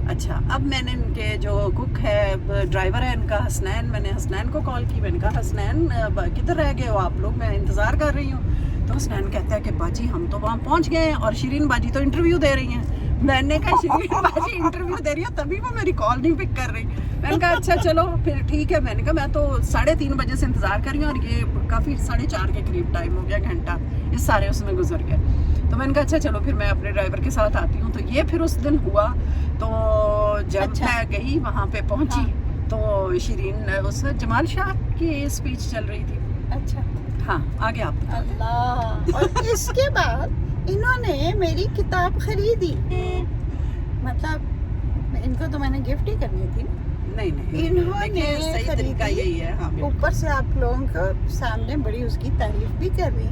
अच्छा, अब मैंने इनके जो कुक है, ड्राइवर है इनका हसनैन, मैंने हसनैन को कॉल की, मैंने कहा हसनैन किधर रह गए हो आप लोग, मैं इंतज़ार कर रही हूँ। तो स्नैन कहता है कि बाजी हम तो वहाँ पहुँच गए हैं और शिरीन बाजी तो इंटरव्यू दे रही हैं। मैंने कहा शिरीन बाजी इंटरव्यू दे रही है तभी वो मेरी कॉल नहीं पिक कर रही। मैंने कहा अच्छा चलो फिर ठीक है। मैंने कहा मैं तो 3:30 बजे से इंतज़ार कर रही हूँ और ये काफ़ी 4:30 के करीब टाइम हो गया, घंटा इस सारे उसमें गुजर गया। तो मैंने कहा अच्छा चलो फिर मैं अपने ड्राइवर के साथ आती हूँ। तो ये फिर उस दिन हुआ। तो जब मैं गई वहाँ पे पहुँची तो शिरीन उस जमाल शाह की स्पीच चल रही थी। अच्छा हाँ आगे आप। अल्लाह। और इसके बाद इन्होंने मेरी किताब खरीदी, मतलब इनको तो मैंने गिफ्ट ही करनी थी। नहीं इन्होंने देखिए, सही तरीका यही है। हाँ ऊपर से आप लोगों को सामने बड़ी उसकी तारीफ भी कर रही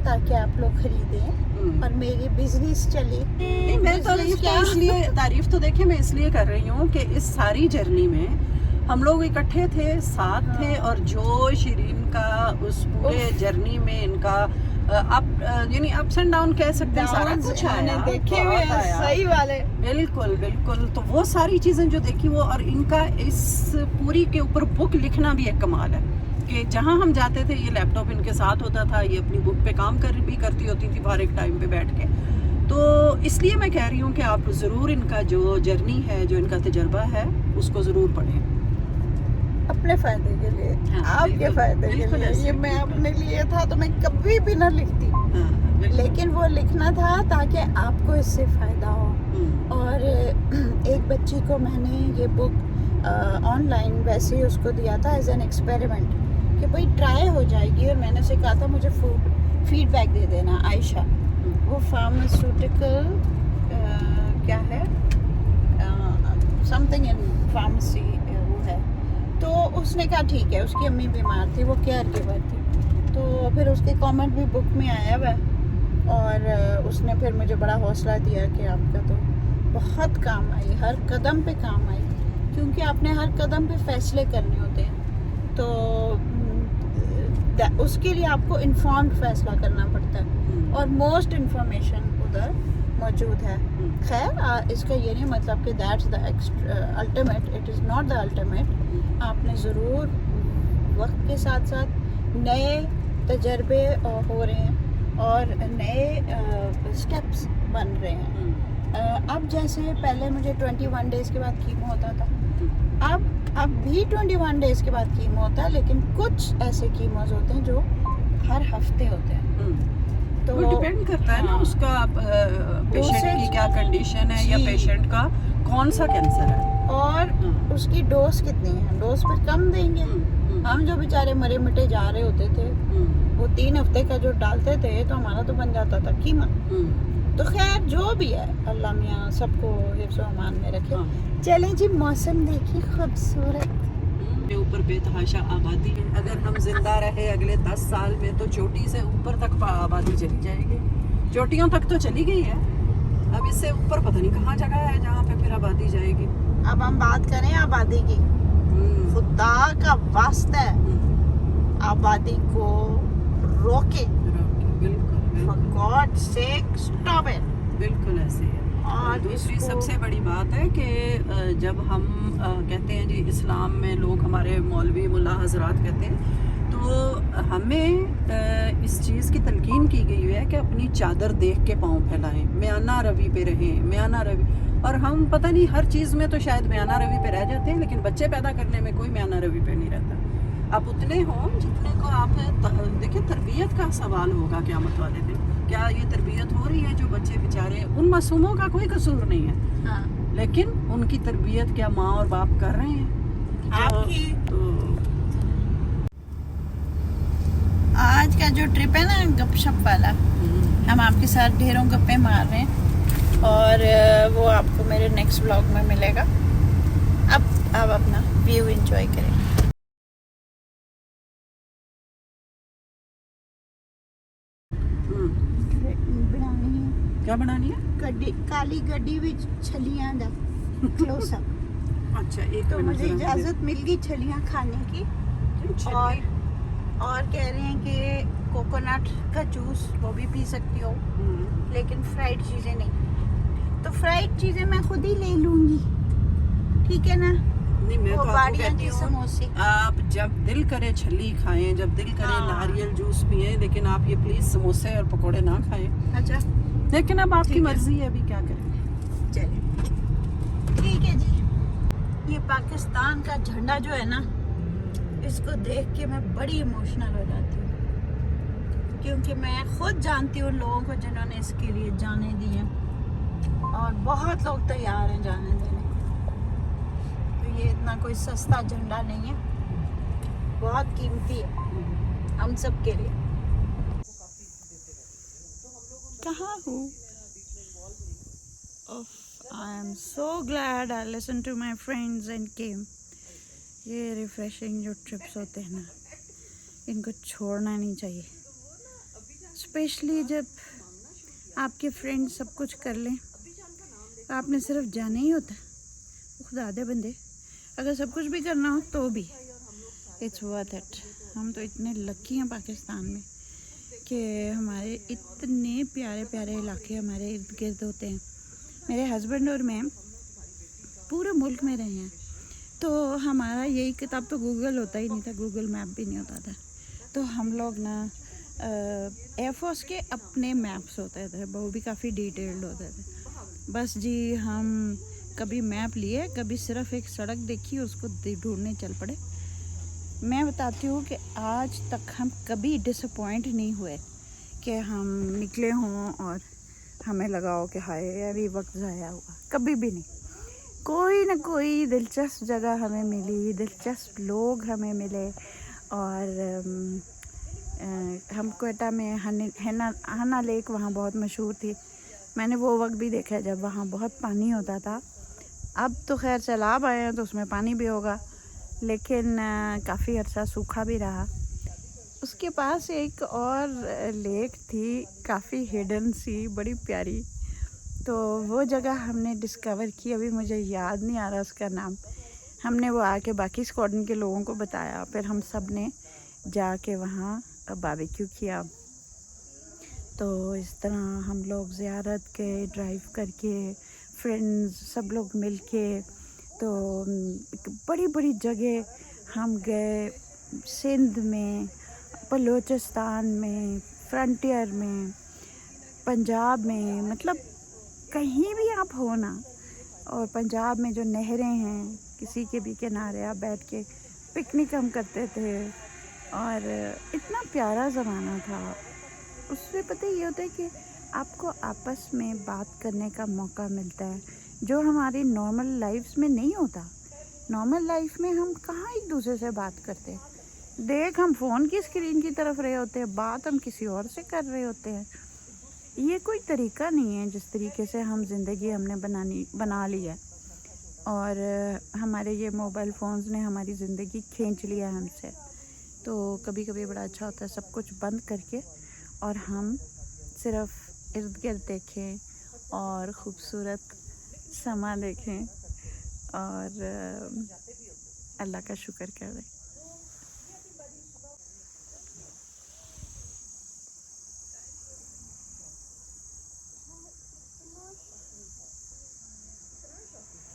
ताकि आप लोग खरीदें और मेरी बिजनेस चले। नहीं मैं तो इसलिए तारीफ तो देखिए मैं इसलिए कर रही हूँ कि इस सारी जर्नी में हम लोग इकट्ठे थे, साथ थे और जो शिरीन का उस पूरे जर्नी में इनका अप यानी अप्स एंड डाउन कह सकते हैं, सारा कुछ आया, देखे हुए हैं, सही वाले। बिल्कुल बिल्कुल। तो वो सारी चीज़ें जो देखी वो, और इनका इस पूरी के ऊपर बुक लिखना भी एक कमाल है कि जहाँ हम जाते थे ये लैपटॉप इनके साथ होता था, ये अपनी बुक पे काम करती होती थी बाहर एक टाइम पे बैठ के। तो इसलिए मैं कह रही हूँ कि आप ज़रूर इनका जो जर्नी है, जो इनका तजुर्बा है उसको ज़रूर पढ़ें अपने फायदे के लिए। हाँ, आपके फायदे के लिए। ये मैं अपने लिए था तो मैं कभी भी ना लिखती। हाँ, लेकिन वो लिखना था ताकि आपको इससे फायदा हो। और एक बच्ची को मैंने ये बुक ऑनलाइन वैसे ही उसको दिया था एज एन एक्सपेरिमेंट कि भाई ट्राई हो जाएगी। और मैंने उसे कहा था मुझे फीडबैक दे देना। आयशा, वो फार्मास्यूटिकल क्या है, समथिंग इन फार्मेसी वो है। तो उसने कहा ठीक है, उसकी अम्मी बीमार थी, वो केयर गिवर थी। तो फिर उसके कमेंट भी बुक में आया हुआ है और उसने फिर मुझे बड़ा हौसला दिया कि आपका तो बहुत काम आई, हर कदम पे काम आई, क्योंकि आपने हर कदम पे फैसले करने होते हैं। तो उसके लिए आपको इन्फॉर्म्ड फैसला करना पड़ता है और मोस्ट इन्फॉर्मेशन उधर मौजूद है। खैर इसका ये नहीं मतलब कि that's the ultimate, it is not the ultimate. आपने ज़रूर वक्त के साथ साथ नए तजर्बे हो रहे हैं और नए स्टेप्स बन रहे हैं। अब जैसे पहले मुझे 21 डेज़ के बाद कीमो होता था, अब भी 21 डेज़ के बाद कीमो होता है, लेकिन कुछ ऐसे कीमोज होते हैं जो हर हफ्ते होते हैं। तो वो डिपेंड करता है ना उसका पेशेंट की क्या कंडीशन है या पेशेंट का कौन सा कैंसर है और उसकी डोज कितनी है। डोज फिर कम देंगे। हम जो बेचारे मरे मिटे जा रहे होते थे वो 3 हफ्ते का जो डालते थे तो हमारा तो बन जाता था कीमा। तो खैर जो भी है अल्लाह मियाँ सबको हिफ्ज़ व अमान में रखे। चलें जी, मौसम देखिए खूबसूरत, के ऊपर बेतहाशा आबादी है। अगर हम जिंदा रहे अगले 10 साल में तो चोटी से ऊपर तक आबादी चली जाएगी। चोटियों तक तो चली गई है, अब इससे ऊपर पता नहीं कहाँ जगह है जहाँ पे फिर आबादी जाएगी। अब हम बात करें आबादी की, खुदा का वास्ता है आबादी को रोके। बिल्कुल For God's sake, stop it. बिल्कुल ऐसे है। और दूसरी सबसे बड़ी बात है कि जब हम कहते हैं जी इस्लाम में लोग हमारे मौलवी मुल्ला हजरात कहते हैं, तो हमें इस चीज़ की तलकीन की गई है कि अपनी चादर देख के पाँव फैलाएं, म्याना रवि पे रहें, म्याना रवि। और हम पता नहीं हर चीज़ में तो शायद म्याना रवि पे रह जाते हैं, लेकिन बच्चे पैदा करने में कोई म्याना रवि पे नहीं रहता। आप उतने हों जितने को आप देखिए, तरबियत का सवाल होगा क़यामत वाले दिन। क्या ये तरबियत हो रही है? जो बच्चे बेचारे, उन मासूमों का कोई कसूर नहीं है, हाँ। लेकिन उनकी तरबियत क्या माँ और बाप कर रहे हैं? आपकी तो आज का जो ट्रिप है ना गपशप वाला, हम आपके साथ ढेरों गप्पे मार रहे हैं और वो आपको मेरे नेक्स्ट व्लॉग में मिलेगा। अब आप अपना व्यू एंजॉय करें। क्या बनानी है? गड्डी, काली गड्डी विच छलियां दा क्लोजअप। अच्छा, एक तो मुझे इजाजत मिल गई छलियां खाने की और कह रहे हैं कि कोकोनट का जूस वो भी पी सकती हो, लेकिन फ्राइड चीज़ें नहीं। तो फ्राइड चीज़ें मैं खुद ही ले लूँगी, ठीक है ना? नहीं, मैं वो तो आपको बाड़ियाँ कहती की हूँ समोसे। आप जब दिल करे छल्ली खाएं, जब दिल करे हाँ। नारियल जूस पिएं, लेकिन आप ये प्लीज समोसे और पकोड़े ना खाएं। अच्छा लेकिन अब आपकी ठीक है। मर्जी है, अभी क्या करें। चलिए ठीक है जी। ये पाकिस्तान का झंडा जो है ना, इसको देख के मैं बड़ी इमोशनल हो जाती हूँ, क्योंकि मैं खुद जानती हूँ लोगों को जिन्होंने इसके लिए जाने दी हैं, और बहुत लोग तैयार हैं जाने देने को। तो ये इतना कोई सस्ता झंडा नहीं है, बहुत कीमती है हम सब के लिए। कहाँ हूँ? I am so glad I listen to my friends and came. ये रिफ्रेशिंग जो ट्रिप्स होते हैं ना, इनको छोड़ना नहीं चाहिए, स्पेशली जब आपके फ्रेंड्स सब कुछ कर लें, आपने सिर्फ जाना ही होता है। खुदा दे बंदे, अगर सब कुछ भी करना हो तो भी इट्स वर्थ इट। हम तो इतने लकी हैं पाकिस्तान में कि हमारे इतने प्यारे प्यारे इलाके हमारे इर्द गिर्द होते हैं। मेरे हस्बैंड और मैं पूरे मुल्क में रहे हैं, तो हमारा यही किताब तो गूगल होता ही नहीं था, गूगल मैप भी नहीं होता था। तो हम लोग ना एयरफोर्स के अपने मैप्स होते थे, वो भी काफ़ी डिटेल्ड होते थे। बस जी हम कभी मैप लिए, कभी सिर्फ एक सड़क देखी उसको ढूंढने चल पड़े। मैं बताती हूँ कि आज तक हम कभी डिसअपॉइंट नहीं हुए कि हम निकले हों और हमें लगा हो कि हाय अभी वक्त ज़ाया हुआ, कभी भी नहीं। कोई ना कोई दिलचस्प जगह हमें मिली, दिलचस्प लोग हमें मिले। और हम क्वेटा में हना लेक वहाँ बहुत मशहूर थी। मैंने वो वक्त भी देखा जब वहाँ बहुत पानी होता था। अब तो खैर सैलाब आए हैं तो उसमें पानी भी होगा, लेकिन काफ़ी अर्सा सूखा भी रहा। उसके पास एक और लेक थी, काफ़ी हिडन सी, बड़ी प्यारी। तो वो जगह हमने डिस्कवर की, अभी मुझे याद नहीं आ रहा उसका नाम। हमने वो आके बाकी स्क्वाड्रन के लोगों को बताया, फिर हम सब ने जाके वहाँ बारबेक्यू किया। तो इस तरह हम लोग ज़ियारत गए ड्राइव करके, फ्रेंड्स सब लोग मिल के। तो बड़ी बड़ी जगह हम गए, सिंध में, बलूचिस्तान में, फ्रंटियर में, पंजाब में, मतलब कहीं भी आप हो ना। और पंजाब में जो नहरें हैं, किसी के भी किनारे आप बैठ के पिकनिक हम करते थे, और इतना प्यारा ज़माना था। उससे पता ये होता है कि आपको आपस में बात करने का मौका मिलता है, जो हमारी नॉर्मल लाइफ्स में नहीं होता। नॉर्मल लाइफ में हम कहाँ एक दूसरे से बात करते हैं, देख हम फ़ोन की स्क्रीन की तरफ रहे होते हैं, बात हम किसी और से कर रहे होते हैं। ये कोई तरीका नहीं है जिस तरीके से हम ज़िंदगी हमने बना ली है। और हमारे ये मोबाइल फ़ोन्स ने हमारी ज़िंदगी खींच लिया है हमसे। तो कभी कभी बड़ा अच्छा होता है सब कुछ बंद करके और हम सिर्फ इर्द गिर्द देखें और ख़ूबसूरत समा देखें और अल्लाह का शुक्र करें।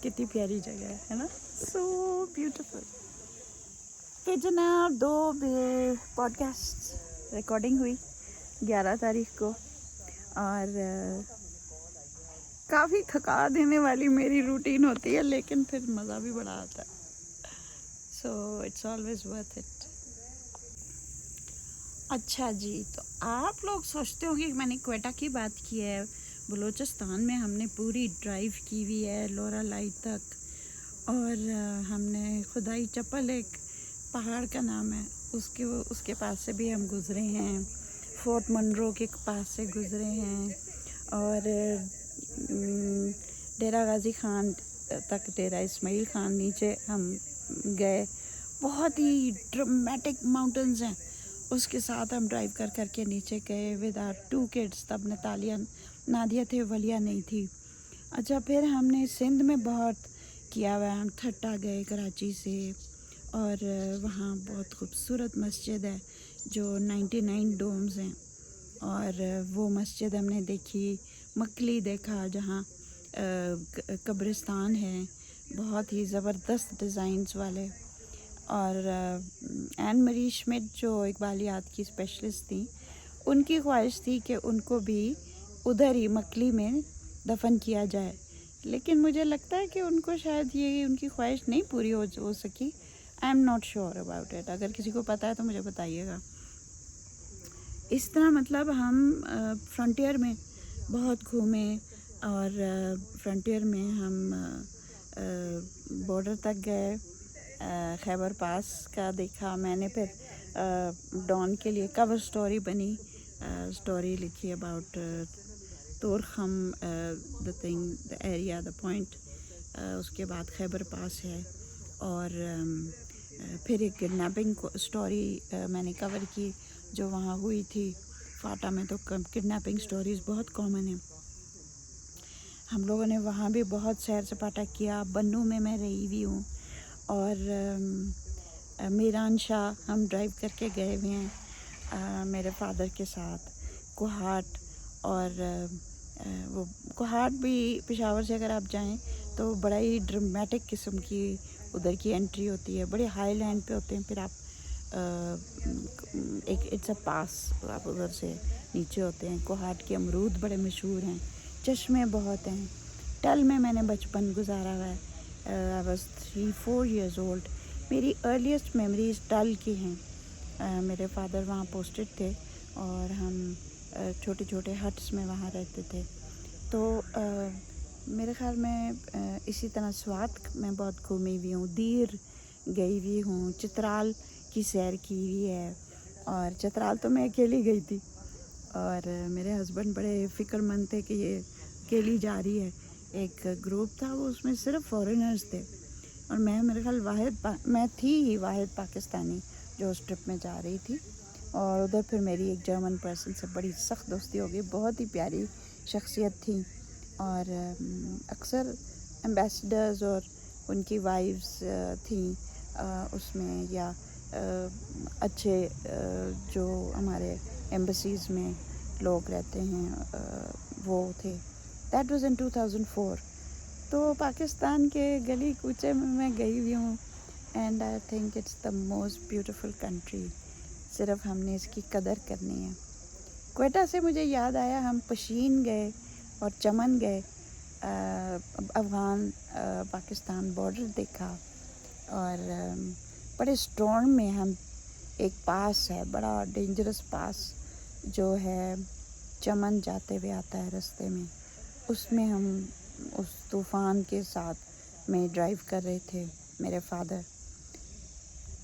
कितनी प्यारी जगह है ना, सो ब्यूटीफुल। कि जनाब 2 पॉडकास्ट रिकॉर्डिंग हुई 11 तारीख को, और काफ़ी थका देने वाली मेरी रूटीन होती है, लेकिन फिर मज़ा भी बड़ा आता है। So it's always worth it. अच्छा जी, तो आप लोग सोचते होंगे कि मैंने क्वेटा की बात की है। बलूचिस्तान में हमने पूरी ड्राइव की हुई है लोरा लाई तक, और हमने खुदाई चप्पल, एक पहाड़ का नाम है, उसके पास से भी हम गुज़रे हैं। फोर्ट मनरो के पास से गुज़रे हैं, और डेरा गाजी खान तक, डेरा इस्माइल खान नीचे हम गए। बहुत ही ड्रामेटिक माउंटेन्स हैं, उसके साथ हम ड्राइव कर करके नीचे गए विद आवर 2 किड्स। तब नादिया थे, वलिया नहीं थी। अच्छा, फिर हमने सिंध में बहुत किया हुआ है। हम ठट्टा गए कराची से, और वहाँ बहुत खूबसूरत मस्जिद है जो 99 डोम्स हैं, और वो मस्जिद हमने देखी। मकली देखा जहाँ कब्रिस्तान है, बहुत ही ज़बरदस्त डिज़ाइंस वाले। और एन मरी श्मिट जो इकबालियात की स्पेशलिस्ट थी, उनकी ख्वाहिश थी कि उनको भी उधर ही मकली में दफन किया जाए, लेकिन मुझे लगता है कि उनको शायद ये उनकी ख्वाहिश नहीं पूरी हो सकी। I am not sure about it. अगर किसी को पता है तो मुझे बताइएगा। इस तरह मतलब हम फ्रंटियर में बहुत घूमे और फ्रंटियर में हम बॉर्डर तक गए। खैबर पास का देखा मैंने। फिर डॉन के लिए कवर स्टोरी बनी, स्टोरी लिखी about Torkham, the thing, the area, the point. उसके बाद खैबर पास है। और फिर एक किडनैपिंग स्टोरी मैंने कवर की जो वहाँ हुई थी फाटा में। तो किडनैपिंग स्टोरीज़ बहुत कॉमन है। हम लोगों ने वहाँ भी बहुत सैर सपाटा किया। बन्नू में मैं रही भी हूँ। और मीरान शाह हम ड्राइव करके गए हुए हैं मेरे फादर के साथ, कोहाट। और वो कोहाट भी पेशावर से अगर आप जाएं तो बड़ा ही ड्रामेटिक किस्म की उधर की एंट्री होती है। बड़े हाई लैंड पे होते हैं। फिर आप एक इट्स अ पास, आप उधर से नीचे होते हैं। कोहाट के अमरूद बड़े मशहूर हैं, चश्मे बहुत हैं। टल में मैंने बचपन गुजारा हुआ है। I was 3-4 years old। मेरी अर्लीस्ट मेमोरीज टल की हैं। मेरे फादर वहाँ पोस्टेड थे और हम छोटे छोटे हट्स में वहाँ रहते थे। तो मेरे ख्याल में इसी तरह स्वात में बहुत घूमी हुई हूँ, दीर गई हुई हूँ, चित्राल की सैर की हुई है। और चित्राल तो मैं अकेली गई थी और मेरे हस्बैंड बड़े फ़िक्रमंद थे कि ये अकेली जा रही है। एक ग्रुप था, वो उसमें सिर्फ फॉरेनर्स थे और मैं मेरे ख्याल मैं थी ही वाहिद पाकिस्तानी जो उस ट्रिप में जा रही थी। और उधर फिर मेरी एक जर्मन पर्सन से बड़ी सख्त दोस्ती हो गई। बहुत ही प्यारी शख्सियत थी और अक्सर एम्बेसडर्स और उनकी वाइफ्स थी उसमें, या अच्छे जो हमारे एम्बसीज़ में लोग रहते हैं वो थे। That was in 2004। तो पाकिस्तान के गली कूचे में मैं गई हुई हूँ and I think it's the most beautiful country. सिर्फ हमने इसकी कदर करनी है। क्वेटा से मुझे याद आया, हम पशीन गए और चमन गए, अफ़गान पाकिस्तान बॉर्डर देखा। और बड़े स्टॉर्म में हम, एक पास है बड़ा डेंजरस पास जो है चमन जाते हुए आता है रास्ते में, उसमें हम उस तूफ़ान के साथ में ड्राइव कर रहे थे मेरे फादर।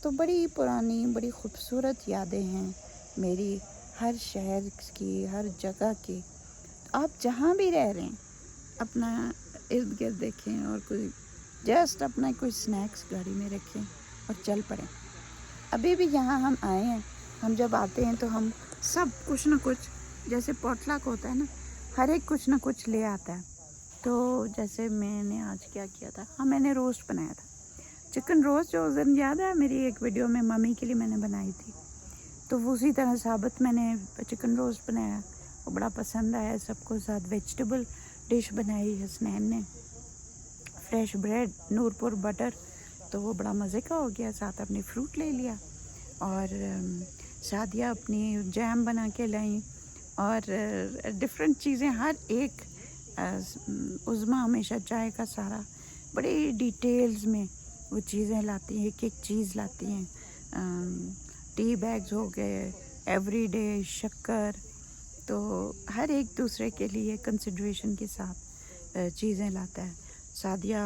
तो बड़ी पुरानी बड़ी ख़ूबसूरत यादें हैं मेरी हर शहर की, हर जगह की। आप जहाँ भी रह रहे हैं अपना इर्द गिर्द देखें और कोई जस्ट अपना कोई स्नैक्स गाड़ी में रखें और चल पड़ें। अभी भी यहाँ हम आए हैं, हम जब आते हैं तो हम सब कुछ ना कुछ, जैसे पॉटलक होता है ना, हर एक कुछ ना कुछ ले आता है। तो जैसे मैंने आज क्या किया था, हाँ मैंने रोस्ट बनाया था, चिकन रोस्ट। जो उस दिन याद है मेरी एक वीडियो में मम्मी के लिए मैंने बनाई थी, तो वो उसी तरह साबित मैंने चिकन रोस्ट बनाया, वो बड़ा पसंद आया सबको। साथ वेजिटेबल डिश बनाई हसनैन ने, फ्रेश ब्रेड, नूरपुर बटर, तो वो बड़ा मज़े का हो गया। साथ अपनी फ्रूट ले लिया और सादिया अपनी जैम बना के लाई और डिफरेंट चीज़ें, हर एक उज़्मा हमेशा चाय का सारा बड़ी डिटेल्स में वो चीज़ें लाती हैं, एक एक चीज़ लाती हैं। टी बैग्स हो गए, एवरीडे शक्कर, तो हर एक दूसरे के लिए कंसिडरेशन के साथ चीज़ें लाता है। सादिया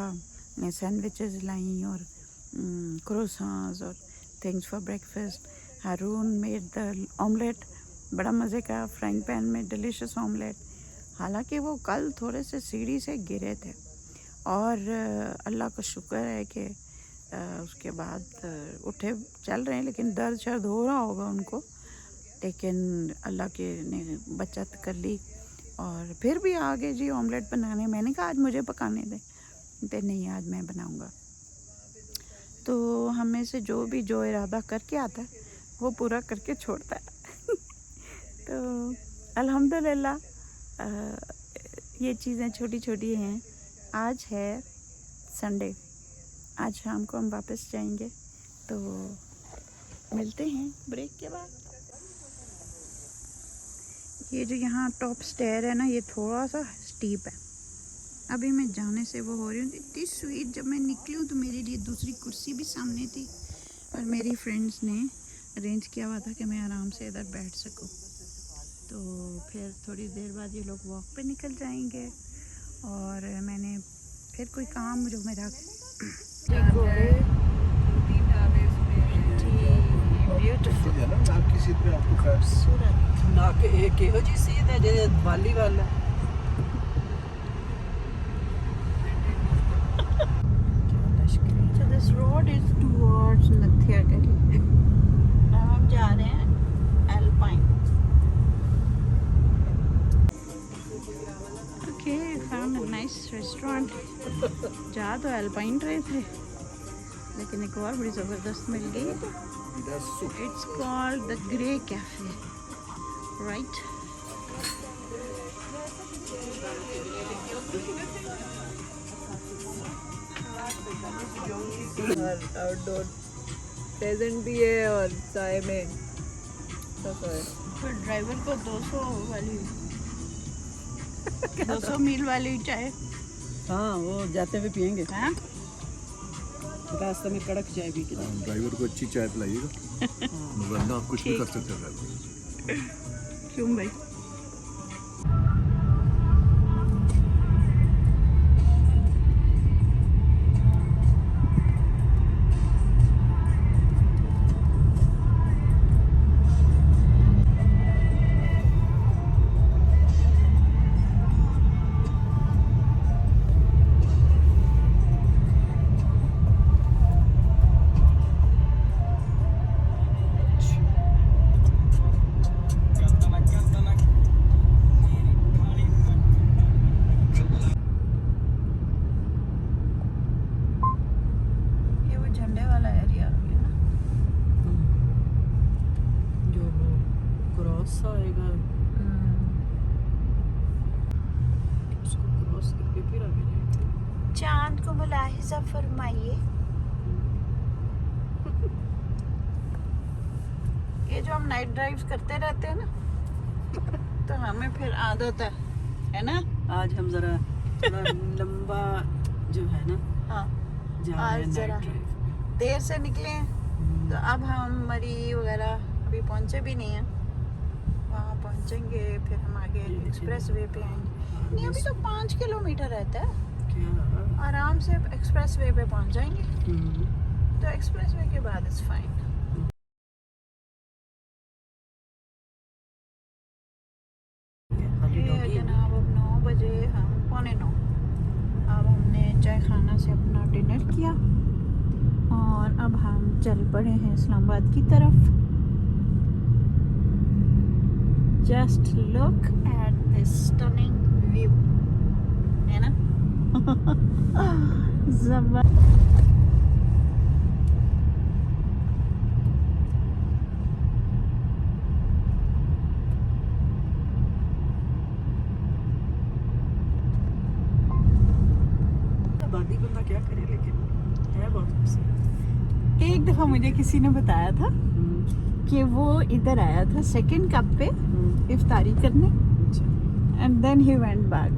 ने सैंडविचेस लाई और क्रोसांस और things for breakfast. Haroon made the omelette, बड़ा मज़े का, फ्राइंग पैन में डिलीशियस ऑमलेट। हालांकि वो कल थोड़े से सीढ़ी से गिरे थे और अल्लाह का शुक्र है कि उसके बाद उठे, चल रहे हैं, लेकिन दर्द शर्द हो रहा होगा उनको, लेकिन अल्लाह के ने बचत कर ली और फिर भी आ गए जी ऑमलेट बनाने। मैंने कहा आज मुझे पकाने दें, तो नहीं आज मैं बनाऊंगा। तो हमें से जो इरादा करके आता है वो पूरा करके छोड़ता है। तो अल्हम्दुलिल्लाह ये चीज़ें छोटी छोटी हैं। आज है संडे, आज शाम को हम वापस जाएंगे, तो मिलते हैं ब्रेक के बाद। ये जो यहाँ टॉप स्टेयर है ना, ये थोड़ा सा स्टीप है। अभी मैं जाने से वो हो रही हूँ इतनी स्वीट। जब मैं निकली हूँ तो मेरे लिए दूसरी कुर्सी भी सामने थी और मेरी फ्रेंड्स ने अरेंज किया हुआ था कि मैं आराम से इधर बैठ सकूँ। तो फिर थोड़ी देर बाद ये लोग वॉक पे निकल जाएंगे और मैंने फिर कोई काम जो मेरा जी सीध है जे वाली वाला। So this road is towards Nathia Gully. अब हम जा रहे हैं Alpine. Okay, found a nice restaurant. जा तो Alpine रहे थे, लेकिन एक और बड़ी ज़बरदस्त मिल गई। It's called the Grey Cafe, right? Outdoor present भी है और चाय में फिर ड्राइवर को 200 वाली 200 मील वाली चाय। हाँ, वो जाते हुए पियेंगे। हाँ? रास्ते में कड़क चाय पी के। ड्राइवर को अच्छी चाय पिलाइएगा, वरना आप कुछ भी कर सकते हैं ड्राइवर। क्यों भाई? आएगा उसको क्रॉस करके फिर आगे जाएंगे। चांद को मुलाहिजा फरमाइए। ये जो हम नाइट ड्राइव्स करते रहते हैं ना, तो हमें फिर आदत है ना। आज हम जरा थोड़ा लंबा जो है ना, हाँ, जा रहे हैं आज जरा नाइट ड्राइव। देर से निकले हैं, तो अब हम मरी वगैरह अभी पहुंचे भी नहीं हैं। वहाँ पहुंचेंगे, फिर हम आगे एक्सप्रेस वे पे आएंगे। नहीं, अभी तो 5 किलोमीटर रहता है, क्या आराम से एक्सप्रेस वे पे पहुंच जाएंगे। तो एक्सप्रेस वे के बाद इट्स फाइन। जनाब अब 9 बजे, हम 8:45, अब हमने चाय खाना से अपना डिनर किया और अब हम चल पड़े हैं इस्लामाबाद की तरफ। Just look at this stunning view, है ना? जबरदस्त। आबादी बंदा क्या करे, लेकिन है बहुत खूबसूरत। एक दफा मुझे किसी ने बताया था कि वो इधर आया था सेकंड कप पे इफ्तारी करने, and then he went back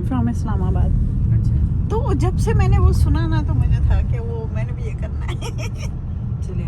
from Islamabad. अच्छा, तो जब से मैंने वो सुना ना, तो मुझे था कि वो मैंने भी ये करना है। चलिए।